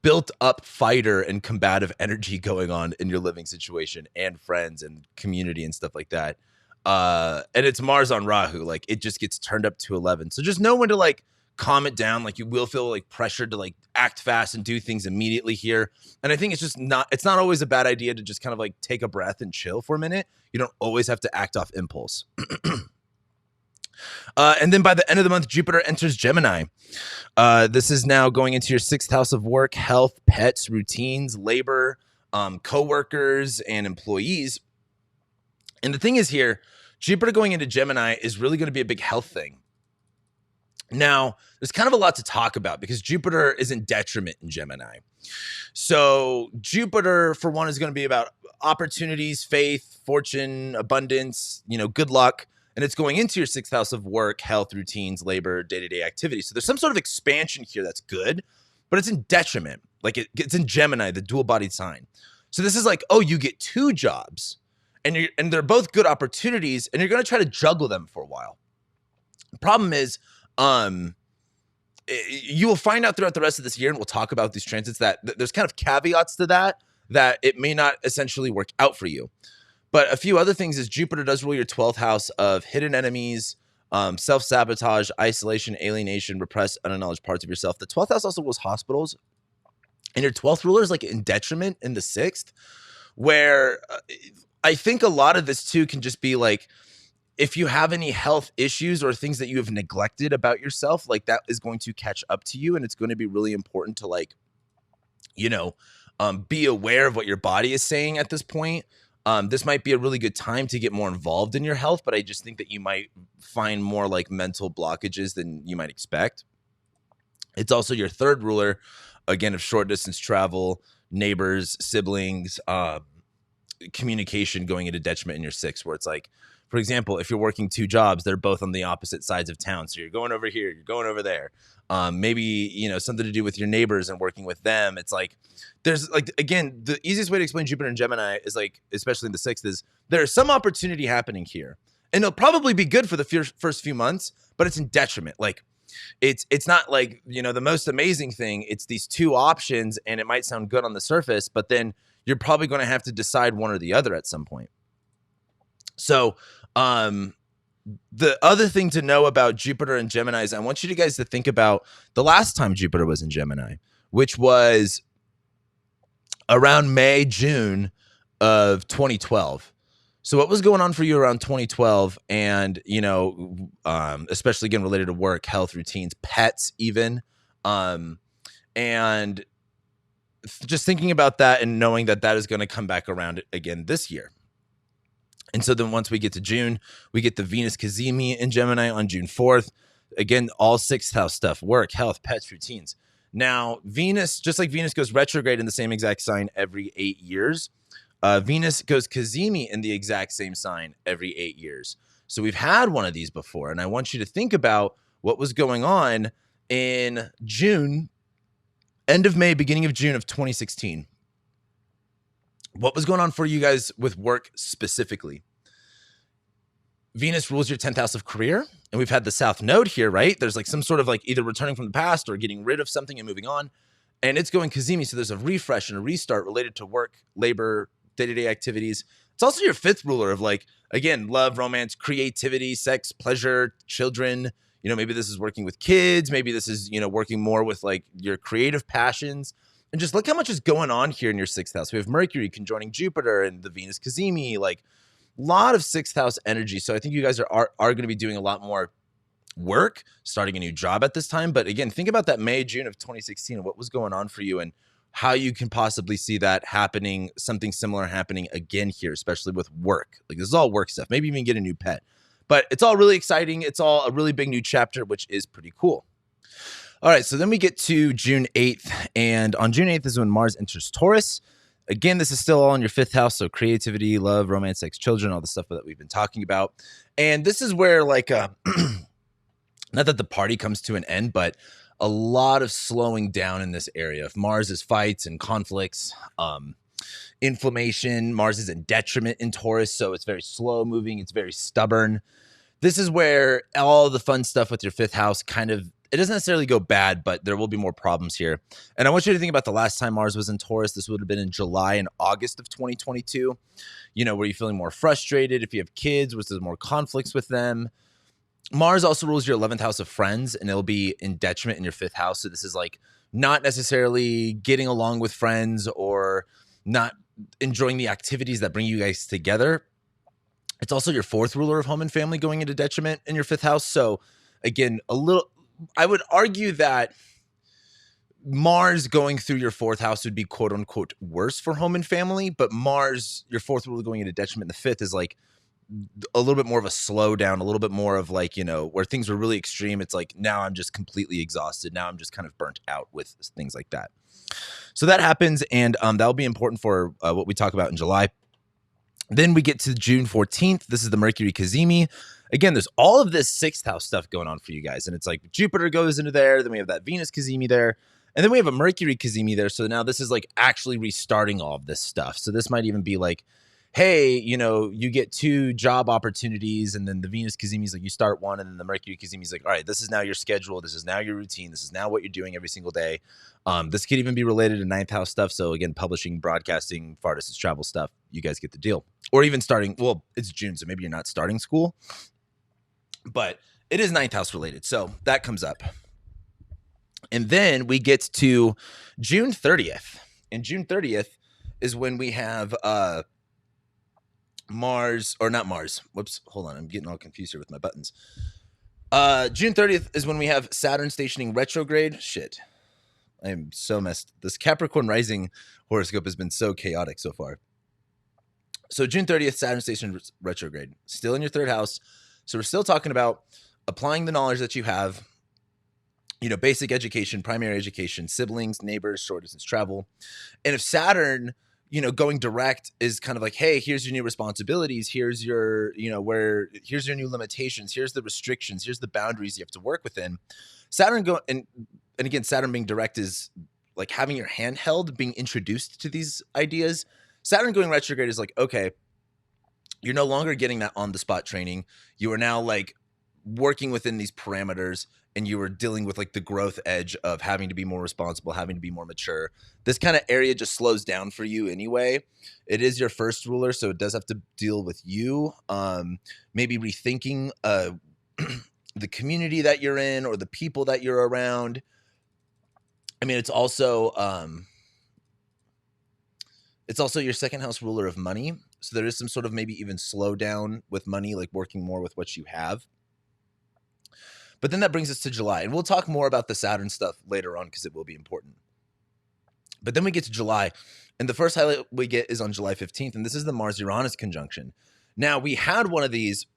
built up fighter and combative energy going on in your living situation and friends and community and stuff like that. And it's Mars on Rahu. Like it just gets turned up to 11. So just know when to like calm it down. Like you will feel like pressured to like act fast and do things immediately here. And I think it's not always a bad idea to just kind of like take a breath and chill for a minute. You don't always have to act off impulse. And then by the end of the month, Jupiter enters Gemini. This is now going into your 6th house of work, health, pets, routines, labor, coworkers, and employees. And the thing is here, Jupiter going into Gemini is really going to be a big health thing. Now, there's kind of a lot to talk about because Jupiter is in detriment in Gemini. So Jupiter, for one, is going to be about opportunities, faith, fortune, abundance, good luck. And it's going into your 6th house of work, health, routines, labor, day-to-day activities. So there's some sort of expansion here that's good, but it's in detriment. Like it's in Gemini, the dual-bodied sign. So this is like, oh, you get 2 jobs, and they're both good opportunities, and you're going to try to juggle them for a while. The problem is, you will find out throughout the rest of this year, and we'll talk about these transits, that there's kind of caveats to that it may not essentially work out for you. But a few other things is Jupiter does rule your 12th house of hidden enemies, self-sabotage, isolation, alienation, repressed, unacknowledged parts of yourself. The 12th house also rules hospitals. And your 12th ruler is like in detriment in the 6th, where I think a lot of this too can just be like, if you have any health issues or things that you have neglected about yourself, like that is going to catch up to you. And it's going to be really important to like, be aware of what your body is saying at this point. This might be a really good time to get more involved in your health, but I just think that you might find more like mental blockages than you might expect. It's also your 3rd ruler, again, of short distance travel, neighbors, siblings, communication going into detriment in your 6th, where it's like, for example, if you're working 2 jobs, they're both on the opposite sides of town. So you're going over here, you're going over there. Maybe, something to do with your neighbors and working with them. It's like, there's like, again, the easiest way to explain Jupiter and Gemini is like, especially in the 6th, is there's some opportunity happening here. And it'll probably be good for the first few months, but it's in detriment. Like it's not like, the most amazing thing. It's these 2 options and it might sound good on the surface, but then you're probably going to have to decide one or the other at some point. So, the other thing to know about Jupiter and Gemini is I want you guys to think about the last time Jupiter was in Gemini, which was around May, June of 2012. So what was going on for you around 2012? And, especially again, related to work, health, routines, pets, even, and just thinking about that and knowing that is going to come back around again this year. And so then once we get to June, we get the Venus Cazimi in Gemini on June 4th. Again, all 6th house stuff, work, health, pets, routines. Now, Venus, just like Venus goes retrograde in the same exact sign every 8 years, Venus goes Cazimi in the exact same sign every 8 years. So we've had one of these before. And I want you to think about what was going on in June, end of May, beginning of June of 2016. What was going on for you guys with work specifically? Venus rules your 10th house of career, and we've had the South Node here, right? There's like some sort of like either returning from the past or getting rid of something and moving on, and it's going Cazimi, so there's a refresh and a restart related to work, labor, day-to-day activities. It's also your 5th ruler of like, again, love, romance, creativity, sex, pleasure, children. Maybe this is working with kids. Maybe this is, working more with like your creative passions. And just look how much is going on here in your sixth house. We have Mercury conjoining Jupiter and the Venus Cazimi, like a lot of sixth house energy. So I think you guys are going to be doing a lot more work, starting a new job at this time. But again, think about that May, June of 2016 and what was going on for you and how you can possibly see that happening, something similar happening again here, especially with work. Like this is all work stuff, maybe even get a new pet. But it's all really exciting. It's all a really big new chapter, which is pretty cool. All right, so then we get to June 8th, and on June 8th is when Mars enters Taurus. Again, this is still all in your fifth house, so creativity, love, romance, sex, children, all the stuff that we've been talking about. And this is where, like, not that the party comes to an end, but a lot of slowing down in this area. If Mars is fights and conflicts, inflammation, Mars is in detriment in Taurus, so it's very slow moving, it's very stubborn. This is where all the fun stuff with your fifth house kind of, it doesn't necessarily go bad, but there will be more problems here. And I want you to think about the last time Mars was in Taurus. This would have been in July and August of 2022. You know, were you feeling more frustrated? If you have kids, was there more conflicts with them? Mars also rules your 11th house of friends, and it'll be in detriment in your fifth house. So this is like not necessarily getting along with friends or not enjoying the activities that bring you guys together. It's also your fourth ruler of home and family going into detriment in your fifth house. So again, I would argue that Mars going through your fourth house would be quote unquote worse for home and family, but Mars, your fourth ruler going into detriment in the fifth, is like a little bit more of a slowdown, a little bit more of like, you know, where things were really extreme. It's like, now I'm just completely exhausted. Now I'm just kind of burnt out with things like that. So that happens. And that'll be important for what we talk about in July. Then we get to June 14th. This is the Mercury Cazimi. Again, there's all of this sixth house stuff going on for you guys. And it's like Jupiter goes into there. Then we have that Venus Cazimi there. And then we have a Mercury Cazimi there. So now this is like actually restarting all of this stuff. So this might even be like, hey, you know, you get 2 job opportunities, and then the Venus Cazimi is like you start one, and then the Mercury Cazimi is like, all right, this is now your schedule. This is now your routine. This is now what you're doing every single day. This could even be related to ninth house stuff. So again, publishing, broadcasting, far distance travel stuff, you guys get the deal. Or even starting, well, it's June, so maybe you're not starting school, but it is ninth house related. So that comes up. And then we get to June 30th. And June 30th is when we have Mars, or not Mars. Whoops, hold on. I'm getting all confused here with my buttons. June 30th is when we have Saturn stationing retrograde. Shit. I am so messed. This Capricorn rising horoscope has been so chaotic so far. So June 30th, Saturn stationing retrograde. Still in your third house. So we're still talking about applying the knowledge that you have, you know, basic education, primary education, siblings, neighbors, short distance travel. And if Saturn, you know, going direct is kind of like, hey, here's your new responsibilities. Here's your, you know, here's your new limitations. Here's the restrictions. Here's the boundaries you have to work within. Saturn and again, Saturn being direct is like having your hand held, being introduced to these ideas. Saturn going retrograde is like, okay, you're no longer getting that on the spot training. You are now like working within these parameters, and you were dealing with like the growth edge of having to be more responsible, having to be more mature. This kind of area just slows down for you anyway. It is your first ruler, so it does have to deal with you. Maybe rethinking the community that you're in or the people that you're around. I mean, it's also your second house ruler of money. So there is some sort of maybe even slow down with money, like working more with what you have. But then that brings us to July. And we'll talk more about the Saturn stuff later on because it will be important. But then we get to July. And the first highlight we get is on July 15th. And this is the Mars-Uranus conjunction. Now, we had one of these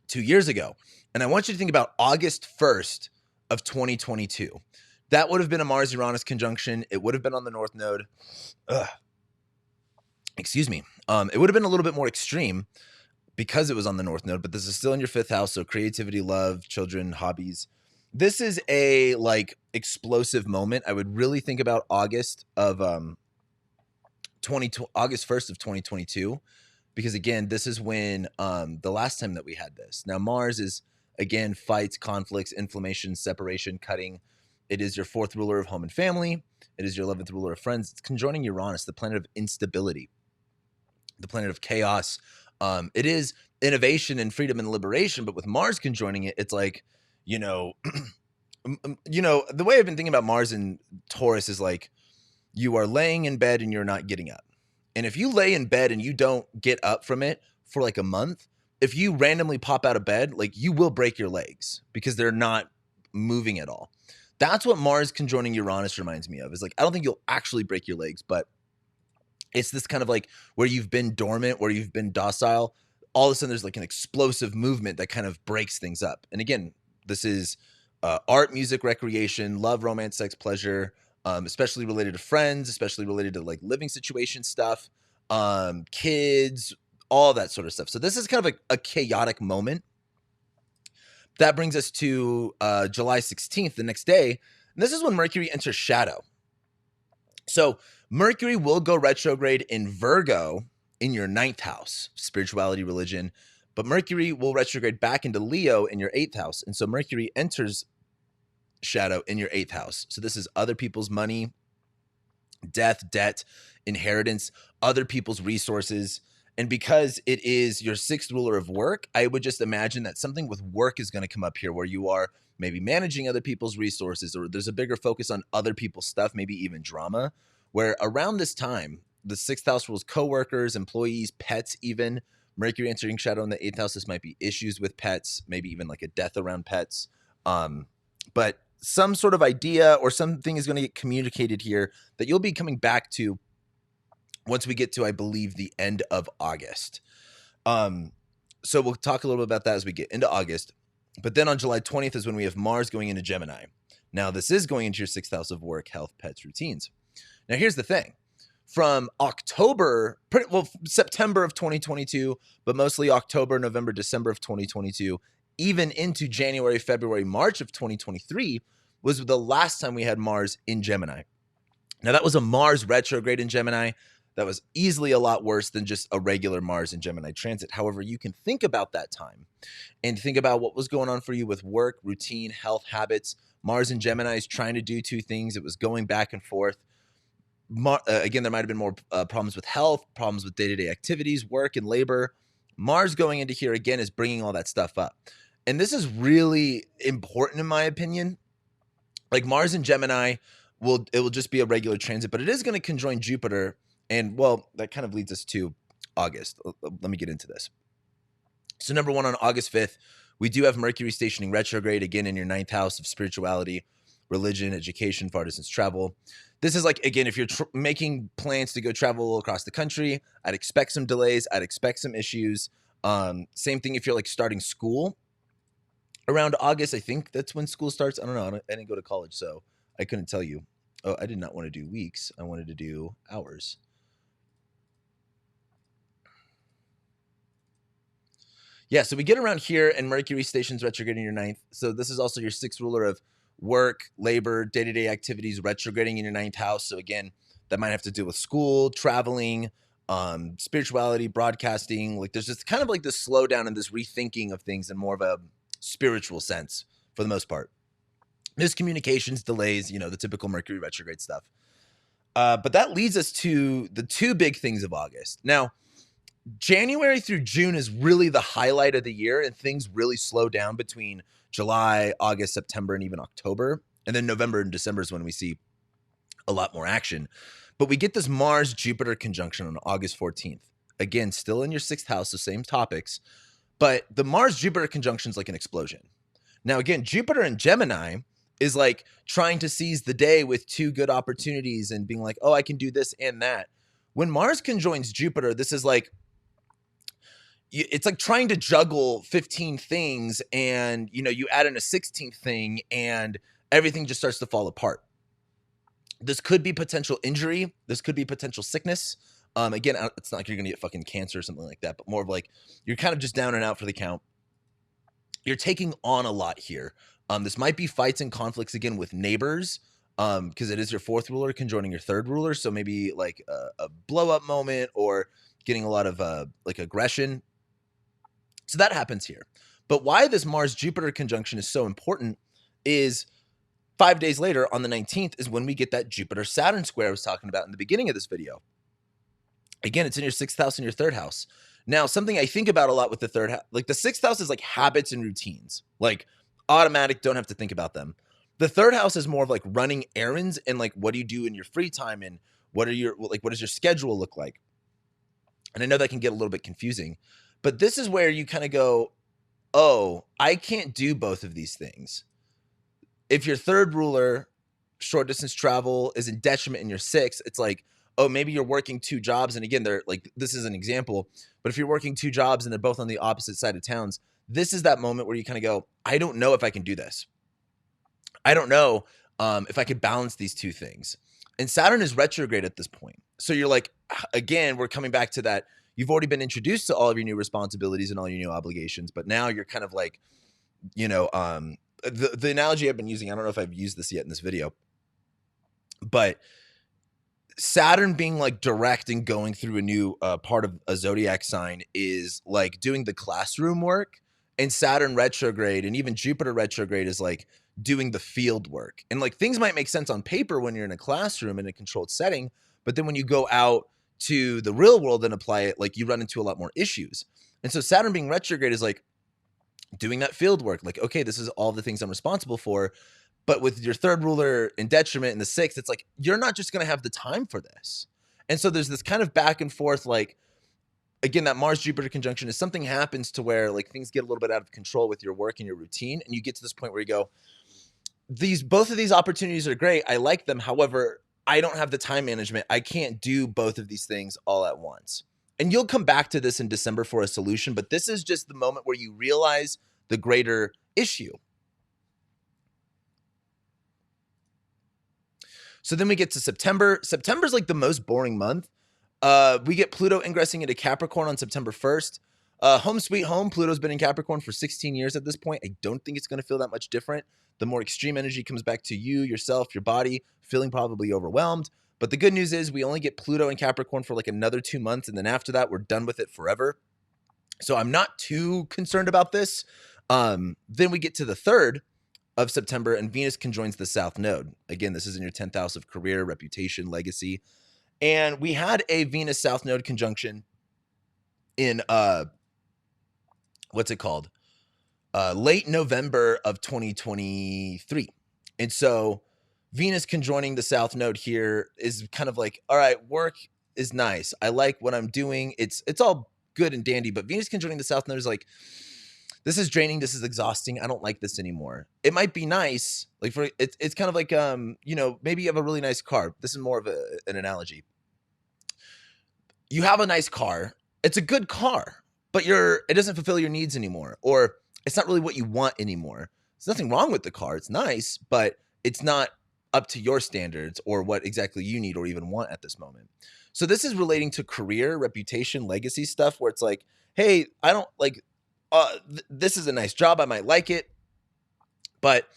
2 years ago. And I want you to think about August 1st of 2022. That would have been a Mars-Uranus conjunction. It would have been on the North Node. Excuse me. It would have been a little bit more extreme because it was on the North Node, but this is still in your fifth house. So creativity, love, children, hobbies. This is a like explosive moment. I would really think about August of August 1st of 2022, because again, this is when the last time that we had this. Now Mars is again fights, conflicts, inflammation, separation, cutting. It is your fourth ruler of home and family. It is your 11th ruler of friends. It's conjoining Uranus, the planet of instability, the planet of chaos. It is innovation and freedom and liberation, but with Mars conjoining it, it's like, the way I've been thinking about Mars and Taurus is like, you are laying in bed and you're not getting up. And if you lay in bed and you don't get up from it for like a month, if you randomly pop out of bed, like you will break your legs because they're not moving at all. That's what Mars conjoining Uranus reminds me of. Is like, I don't think you'll actually break your legs, but it's this kind of like where you've been dormant, where you've been docile. All of a sudden, there's like an explosive movement that kind of breaks things up. And again, this is art, music, recreation, love, romance, sex, pleasure, especially related to friends, especially related to like living situation stuff, kids, all that sort of stuff. So this is kind of a chaotic moment. That brings us to July 16th, the next day. And this is when Mercury enters shadow. So Mercury will go retrograde in Virgo in your 9th house, spirituality, religion. But Mercury will retrograde back into Leo in your 8th house. And so Mercury enters shadow in your 8th house. So this is other people's money, death, debt, inheritance, other people's resources. And because it is your 6th ruler of work, I would just imagine that something with work is going to come up here where you are maybe managing other people's resources, or there's a bigger focus on other people's stuff, maybe even drama, where around this time, the 6th house rules coworkers, employees, pets even. Mercury entering shadow in the 8th house, this might be issues with pets, maybe even like a death around pets. But some sort of idea or something is going to get communicated here that you'll be coming back to once we get to, I believe, the end of August. So we'll talk a little bit about that as we get into August. But then on July 20th is when we have Mars going into Gemini. Now, this is going into your 6th house of work, health, pets, routines. Now, here's the thing. From September of 2022, but mostly October, November, December of 2022, even into January, February, March of 2023 was the last time we had Mars in Gemini. Now, that was a Mars retrograde in Gemini. That was easily a lot worse than just a regular Mars in Gemini transit. However, you can think about that time and think about what was going on for you with work, routine, health, habits. Mars in Gemini is trying to do two things. It was going back and forth. Again, there might have been more problems with health, problems with day-to-day activities, work and labor. Mars going into here again is bringing all that stuff up. And this is really important in my opinion. Like Mars in Gemini, it will just be a regular transit, but it is going to conjoin Jupiter. And well, that kind of leads us to August. Let me get into this. So number one, on August 5th, we do have Mercury stationing retrograde again in your 9th house of spirituality, religion, education, far distance travel. This is like, again, if you're making plans to go travel across the country, I'd expect some delays. I'd expect some issues. Same thing if you're like starting school around August. I think that's when school starts. I don't know. I didn't go to college, so I couldn't tell you. Oh, I did not want to do weeks. I wanted to do hours. Yeah, so we get around here and Mercury stations retrograde in your 9th. So this is also your 6th ruler of work, labor, day-to-day activities, retrograding in your 9th house. So again, that might have to do with school, traveling, spirituality, broadcasting. Like there's just kind of like this slowdown and this rethinking of things in more of a spiritual sense for the most part. Miscommunications, delays, the typical Mercury retrograde stuff. But that leads us to the two big things of August. Now, January through June is really the highlight of the year, and things really slow down between July, August, September, and even October. And then November and December is when we see a lot more action. But we get this Mars-Jupiter conjunction on August 14th. Again, still in your 6th house, the same topics. But the Mars-Jupiter conjunction is like an explosion. Now, again, Jupiter in Gemini is like trying to seize the day with two good opportunities and being like, oh, I can do this and that. When Mars conjoins Jupiter, this is like, it's like trying to juggle 15 things and, you add in a 16th thing and everything just starts to fall apart. This could be potential injury. This could be potential sickness. Again, it's not like you're going to get fucking cancer or something like that, but more of like you're kind of just down and out for the count. You're taking on a lot here. This might be fights and conflicts again with neighbors because it is your 4th ruler conjoining your 3rd ruler. So maybe like a blow up moment or getting a lot of like aggression. So that happens here. But why this Mars-Jupiter conjunction is so important is 5 days later on the 19th is when we get that Jupiter-Saturn square I was talking about in the beginning of this video. Again, it's in your 6th house and your 3rd house. Now, something I think about a lot with the 3rd house, like the 6th house is like habits and routines, like automatic, don't have to think about them. The third house is more of like running errands and like what do you do in your free time and what does your schedule look like? And I know that can get a little bit confusing, but this is where you kind of go, oh, I can't do both of these things. If your third ruler, short distance travel, is in detriment in your sixth, it's like, oh, maybe you're working two jobs. And again, they're like, this is an example, but if you're working two jobs and they're both on the opposite side of towns, this is that moment where you kind of go, I don't know if I can do this. I don't know if I could balance these two things. And Saturn is retrograde at this point. So you're like, again, we're coming back to that. You've already been introduced to all of your new responsibilities and all your new obligations, but now you're kind of like, the analogy I've been using, I don't know if I've used this yet in this video, but Saturn being like direct and going through a new part of a zodiac sign is like doing the classroom work, and Saturn retrograde and even Jupiter retrograde is like doing the field work. And like things might make sense on paper when you're in a classroom in a controlled setting, but then when you go out to the real world and apply it, like you run into a lot more issues. And so Saturn being retrograde is like doing that field work. Like, okay, this is all the things I'm responsible for. But with your third ruler in detriment in the sixth, it's like, you're not just going to have the time for this. And so there's this kind of back and forth, like, again, that Mars-Jupiter conjunction is something happens to where like things get a little bit out of control with your work and your routine. And you get to this point where you go, both of these opportunities are great. I like them. However, I don't have the time management. I can't do both of these things all at once. And you'll come back to this in December for a solution, but this is just the moment where you realize the greater issue. So then we get to September. September's like the most boring month. We get Pluto ingressing into Capricorn on September 1st. Home sweet home, Pluto's been in Capricorn for 16 years at this point. I don't think it's going to feel that much different. The more extreme energy comes back to you, yourself, your body, feeling probably overwhelmed. But the good news is we only get Pluto in Capricorn for like another 2 months. And then after that, we're done with it forever. So I'm not too concerned about this. Then we get to the 3rd of September and Venus conjoins the South Node. Again, this is in your 10th house of career, reputation, legacy. And we had a Venus South Node conjunction in what's it called? Late November of 2023. And so Venus conjoining the South Node here is kind of like, all right, work is nice. I like what I'm doing. It's all good and dandy, but Venus conjoining the South Node is like, this is draining. This is exhausting. I don't like this anymore. It might be nice. Like it's kind of like, maybe you have a really nice car. This is more of an analogy. You have a nice car. It's a good car, but it doesn't fulfill your needs anymore, or it's not really what you want anymore. There's nothing wrong with the car. It's nice, but it's not up to your standards or what exactly you need or even want at this moment. So this is relating to career, reputation, legacy stuff where it's like, hey, I don't like, this is a nice job. I might like it, but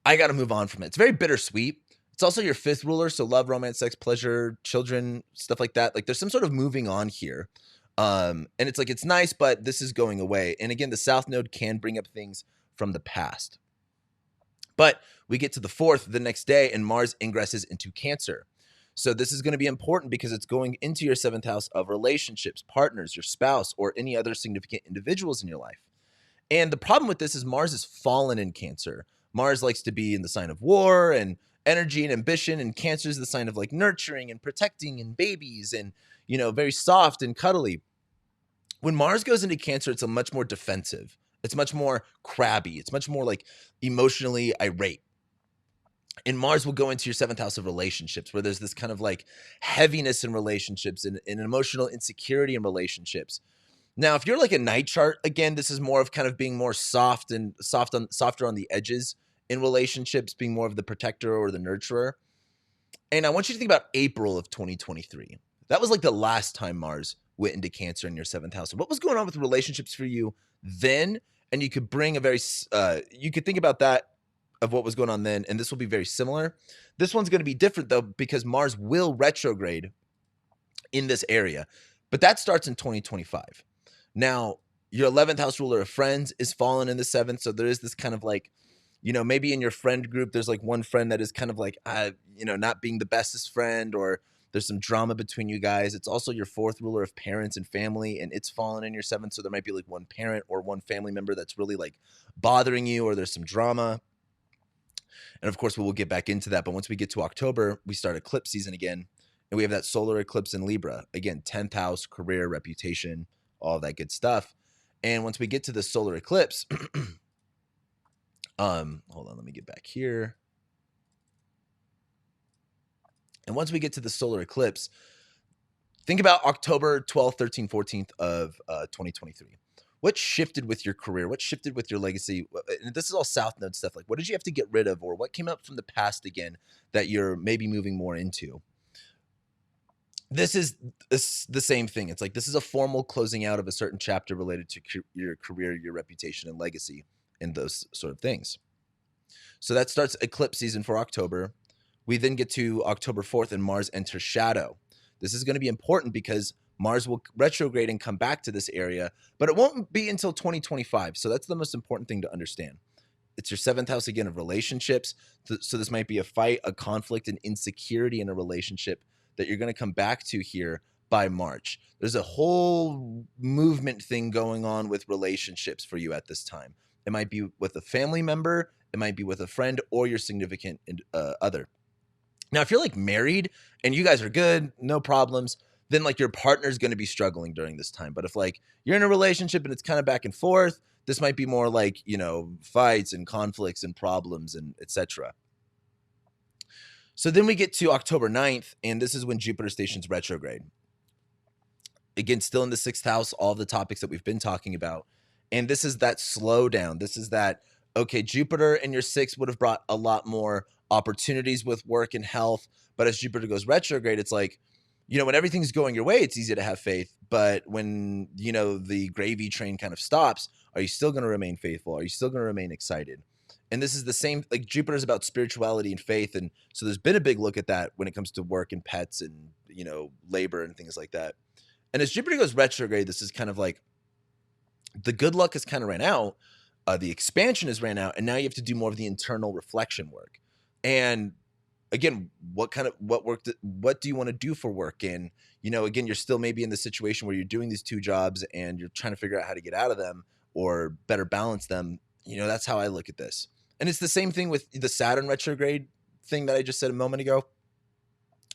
I got to move on from it. It's very bittersweet. It's also your 5th ruler. So love, romance, sex, pleasure, children, stuff like that. Like there's some sort of moving on here. And it's like, it's nice, but this is going away. And again, the South Node can bring up things from the past. But we get to the 4th the next day and Mars ingresses into Cancer. So this is going to be important because it's going into your 7th house of relationships, partners, your spouse, or any other significant individuals in your life. And the problem with this is Mars is fallen in Cancer. Mars likes to be in the sign of war and energy and ambition, and Cancer is the sign of like nurturing and protecting and babies and, very soft and cuddly. When Mars goes into Cancer, it's a much more defensive. It's much more crabby. It's much more like emotionally irate. And Mars will go into your 7th house of relationships where there's this kind of like heaviness in relationships and emotional insecurity in relationships. Now, if you're like a night chart, again, this is more of kind of being more softer on the edges in relationships, being more of the protector or the nurturer. And I want you to think about April of 2023. That was like the last time Mars went into Cancer in your 7th house. So what was going on with relationships for you then? And you could bring you could think about that of what was going on then. And this will be very similar. This one's going to be different though, because Mars will retrograde in this area, but that starts in 2025. Now, your 11th house ruler of friends is fallen in the 7th. So there is this kind of like, maybe in your friend group, there's like one friend that is kind of like, not being the bestest friend, or there's some drama between you guys. It's also your 4th ruler of parents and family, and it's fallen in your 7th. So there might be like one parent or one family member that's really like bothering you, or there's some drama. And of course, we will get back into that. But once we get to October, we start eclipse season again. And we have that solar eclipse in Libra. Again, 10th house, career, reputation, all that good stuff. And once we get to the solar eclipse, hold on, let me get back here. And once we get to the solar eclipse, think about October 12th, 13th, 14th of 2023. What shifted with your career? What shifted with your legacy? And this is all South Node stuff. Like, what did you have to get rid of, or what came up from the past again that you're maybe moving more into? This is the same thing. It's like this is a formal closing out of a certain chapter related to your career, your reputation, and legacy, and those sort of things. So that starts eclipse season for October. We then get to October 4th, and Mars enters shadow. This is going to be important because Mars will retrograde and come back to this area, but it won't be until 2025. So that's the most important thing to understand. It's your 7th house again of relationships. So this might be a fight, a conflict, an insecurity in a relationship that you're going to come back to here by March. There's a whole movement thing going on with relationships for you at this time. It might be with a family member, it might be with a friend, or your significant other. Now, if you're like married and you guys are good, no problems, then like your partner's going to be struggling during this time. But if like you're in a relationship and it's kind of back and forth, this might be more like, fights and conflicts and problems and etc. So then we get to October 9th, and this is when Jupiter stations retrograde. Again, still in the 6th house, all the topics that we've been talking about. And this is that slowdown. This is that, okay, Jupiter in your 6th would have brought a lot more opportunities with work and health. But as Jupiter goes retrograde, it's like, when everything's going your way, it's easy to have faith. But when, the gravy train kind of stops, are you still going to remain faithful? Are you still going to remain excited? And this is the same, like Jupiter's about spirituality and faith. And so there's been a big look at that when it comes to work and pets and, labor and things like that. And as Jupiter goes retrograde, this is kind of like the good luck has kind of ran out. The expansion has ran out. And now you have to do more of the internal reflection work. And again, what do you want to do for work? And, again, you're still maybe in the situation where you're doing these 2 jobs and you're trying to figure out how to get out of them or better balance them. That's how I look at this. And it's the same thing with the Saturn retrograde thing that I just said a moment ago,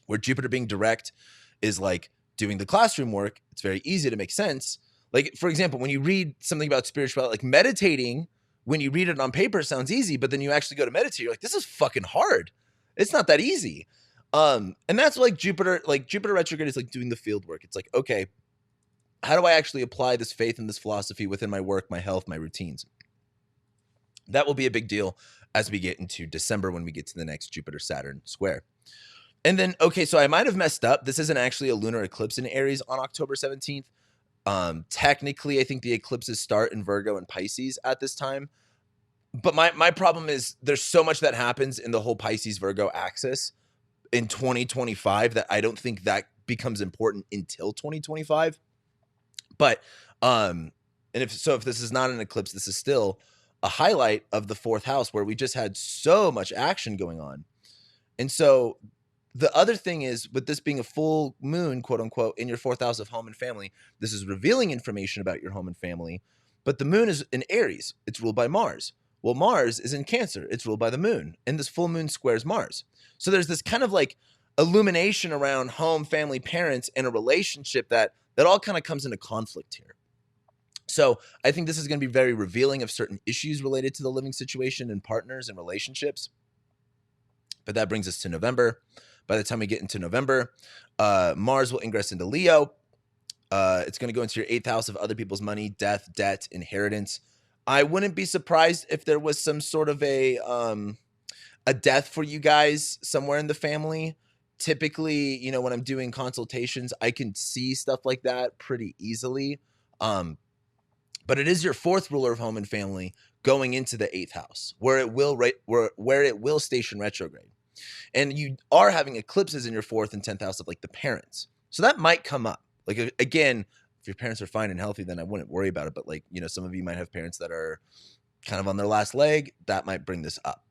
where Jupiter being direct is like doing the classroom work. It's very easy to make sense. Like, for example, when you read something about spirituality, like meditating, when you read it on paper, it sounds easy, but then you actually go to meditate, you're like, this is fucking hard. It's not that easy. And that's like Jupiter retrograde is like doing the field work. It's like, okay, how do I actually apply this faith and this philosophy within my work, my health, my routines? That will be a big deal as we get into December when we get to the next Jupiter-Saturn square. And then, okay, so I might have messed up. This isn't actually a lunar eclipse in Aries on October 17th. Technically, I think the eclipses start in Virgo and Pisces at this time. But my problem is there's so much that happens in the whole Pisces-Virgo axis in 2025 that I don't think that becomes important until 2025. But if this is not an eclipse, this is still a highlight of the 4th house where we just had so much action going on. And so the other thing is, with this being a full moon, quote unquote, in your 4th house of home and family, this is revealing information about your home and family. But the moon is in Aries. It's ruled by Mars. Well, Mars is in Cancer. It's ruled by the moon. And this full moon squares Mars. So there's this kind of like illumination around home, family, parents, and a relationship that all kind of comes into conflict here. So I think this is going to be very revealing of certain issues related to the living situation and partners and relationships. But that brings us to November. By the time we get into November, Mars will ingress into Leo. It's going to go into your 8th house of other people's money, death, debt, inheritance. I wouldn't be surprised if there was some sort of a death for you guys somewhere in the family. Typically, when I'm doing consultations, I can see stuff like that pretty easily. But it is your 4th ruler of home and family going into the 8th house, where it will station retrograde. And you are having eclipses in your 4th and 10th house of like the parents. So that might come up. Like, again, if your parents are fine and healthy, then I wouldn't worry about it. But like, some of you might have parents that are kind of on their last leg. That might bring this up.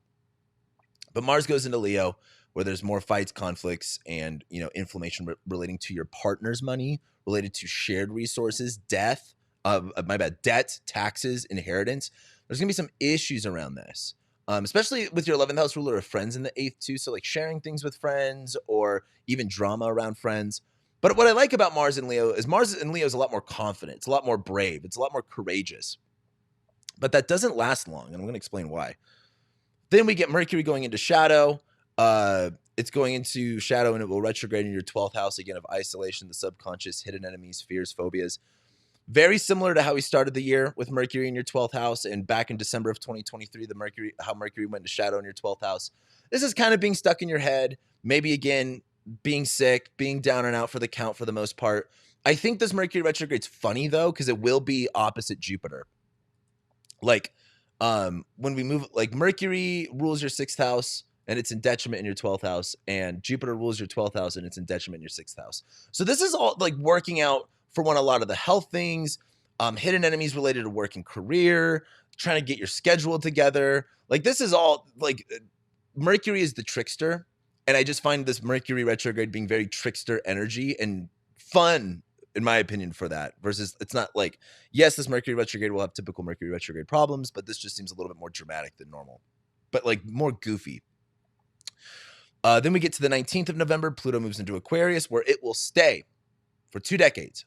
But Mars goes into Leo, where there's more fights, conflicts, and, inflammation relating to your partner's money, related to shared resources, death, debt, taxes, inheritance. There's going to be some issues around this. Especially with your 11th house ruler of friends in the 8th too. So like sharing things with friends or even drama around friends. But what I like about Mars in Leo is a lot more confident. It's a lot more brave. It's a lot more courageous. But that doesn't last long, and I'm going to explain why. Then we get Mercury going into shadow. It's going into shadow, and it will retrograde in your 12th house again of isolation, the subconscious, hidden enemies, fears, phobias. Very similar to how we started the year with Mercury in your 12th house, and back in December of 2023, how Mercury went into shadow in your 12th house. This is kind of being stuck in your head, maybe again being sick, being down and out for the count for the most part. I think this Mercury retrograde's funny though, because it will be opposite Jupiter. Like when we move, like Mercury rules your 6th house and it's in detriment in your 12th house, and Jupiter rules your 12th house and it's in detriment in your 6th house. So this is all like working out for a lot of the health things, hidden enemies related to work and career, trying to get your schedule together. Like this is all like Mercury is the trickster, and I just find this Mercury retrograde being very trickster energy and fun, in my opinion, for that. Versus it's not like, yes, this Mercury retrograde will have typical Mercury retrograde problems, but this just seems a little bit more dramatic than normal, but like more goofy. Then we get to the 19th of November. Pluto moves into Aquarius, where it will stay for 2 decades.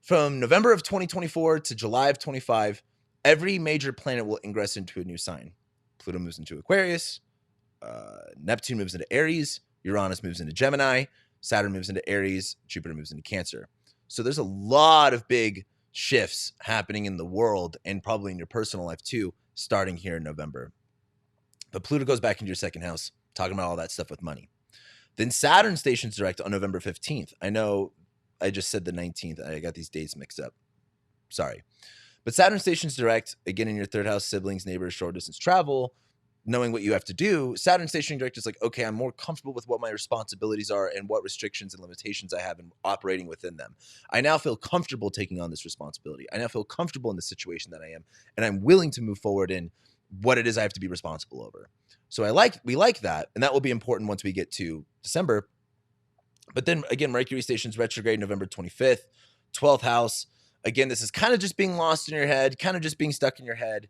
From November of 2024 to July of 25, every major planet will ingress into a new sign. Pluto moves into Aquarius. Neptune moves into Aries. Uranus moves into Gemini. Saturn moves into Aries. Jupiter moves into Cancer. So there's a lot of big shifts happening in the world, and probably in your personal life too, starting here in November. But Pluto goes back into your 2nd house, talking about all that stuff with money. Then Saturn stations direct on November 15th. I know I just said the 19th. I got these dates mixed up. Sorry. But Saturn stations direct, again, in your 3rd house, siblings, neighbors, short distance travel, knowing what you have to do. Saturn stationing direct is like, okay, I'm more comfortable with what my responsibilities are and what restrictions and limitations I have in operating within them. I now feel comfortable taking on this responsibility. I now feel comfortable in the situation that I am, and I'm willing to move forward in what it is I have to be responsible over. So we like that, and that will be important once we get to December. But then again, Mercury stations retrograde November 25th, 12th house. Again, this is kind of just being lost in your head, kind of just being stuck in your head.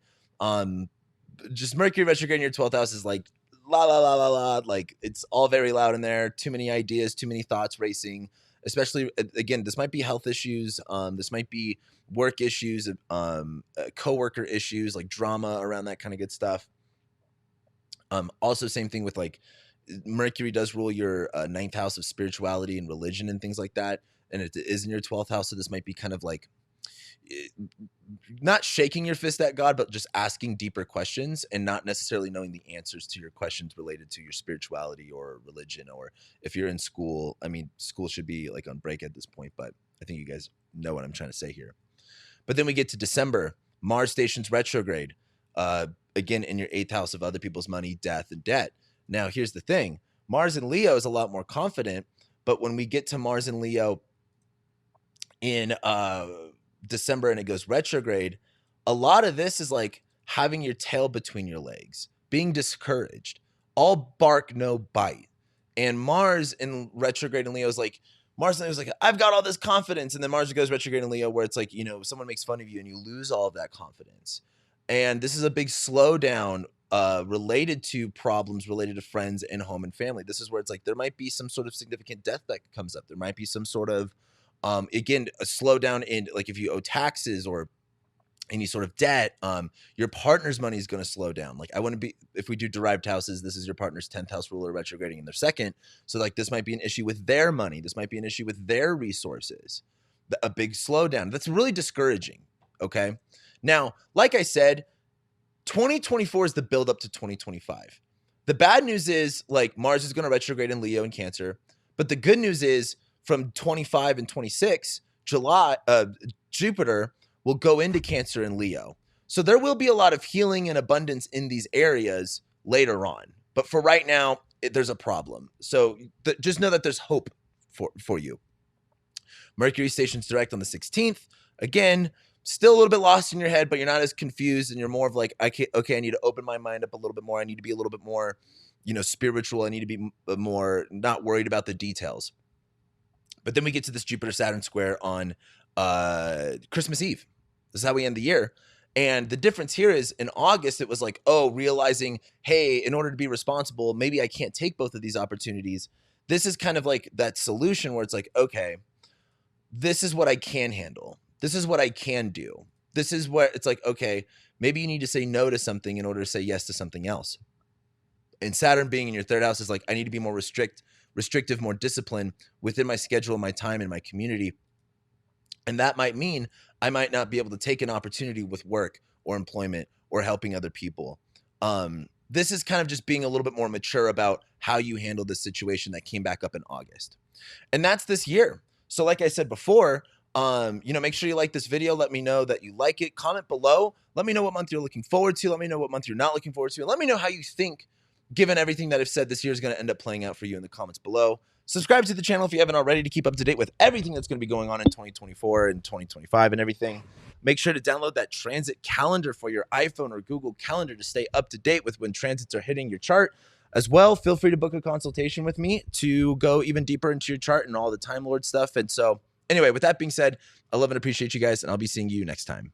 Just Mercury retrograde in your 12th house is like la la la la la, like it's all very loud in there. Too many ideas, too many thoughts racing. Especially again, this might be health issues. This might be work issues, coworker issues, like drama around that kind of good stuff. Also, same thing with like Mercury does rule your 9th house of spirituality and religion and things like that, and it is in your 12th house. So this might be kind of like not shaking your fist at God, but just asking deeper questions and not necessarily knowing the answers to your questions related to your spirituality or religion. Or if you're in school, I mean, school should be like on break at this point, but I think you guys know what I'm trying to say here. But then we get to December, Mars stations retrograde, again, in your 8th house of other people's money, death, and debt. Now, here's the thing. Mars in Leo is a lot more confident, but when we get to Mars in Leo in December and it goes retrograde, a lot of this is like having your tail between your legs, being discouraged, all bark, no bite. And Mars in retrograde in Leo is like, Mars in Leo is like, I've got all this confidence. And then Mars goes retrograde in Leo where it's like, someone makes fun of you and you lose all of that confidence. And this is a big slowdown related to problems related to friends and home and family. This is where it's like there might be some sort of significant death that comes up. There might be some sort of, again, a slowdown in like if you owe taxes or any sort of debt, your partner's money is going to slow down. Like if we do derived houses, this is your partner's 10th house ruler retrograding in their 2nd. So like this might be an issue with their money. This might be an issue with their resources, a big slowdown. That's really discouraging. Okay. Now, like I said, 2024 is the build up to 2025. The bad news is like Mars is going to retrograde in Leo and Cancer. But the good news is from 25 and 26, Jupiter will go into Cancer and Leo. So there will be a lot of healing and abundance in these areas later on. But for right now, there's a problem. So just know that there's hope for you. Mercury stations direct on the 16th. Again, still a little bit lost in your head, but you're not as confused, and you're more of like, okay, I need to open my mind up a little bit more. I need to be a little bit more, spiritual. I need to be more not worried about the details. But then we get to this Jupiter-Saturn square on Christmas Eve. This is how we end the year. And the difference here is in August, it was like, oh, realizing, hey, in order to be responsible, maybe I can't take both of these opportunities. This is kind of like that solution where it's like, okay, this is what I can handle. This is what I can do. This is what it's like, okay, maybe you need to say no to something in order to say yes to something else. And Saturn being in your third house is like, I need to be more restrictive, more disciplined within my schedule, my time, and my community. And that might mean I might not be able to take an opportunity with work or employment or helping other people. This is kind of just being a little bit more mature about how you handle this situation that came back up in August. And that's this year. So like I said before, make sure you like this video. Let me know that you like it. Comment below. Let me know what month you're looking forward to. Let me know what month you're not looking forward to. And let me know how you think, given everything that I've said, this year is going to end up playing out for you in the comments below. Subscribe to the channel if you haven't already to keep up to date with everything that's going to be going on in 2024 and 2025 and everything. Make sure to download that transit calendar for your iPhone or Google Calendar to stay up to date with when transits are hitting your chart. As well, feel free to book a consultation with me to go even deeper into your chart and all the Time Lord stuff. And so, anyway, with that being said, I love and appreciate you guys, and I'll be seeing you next time.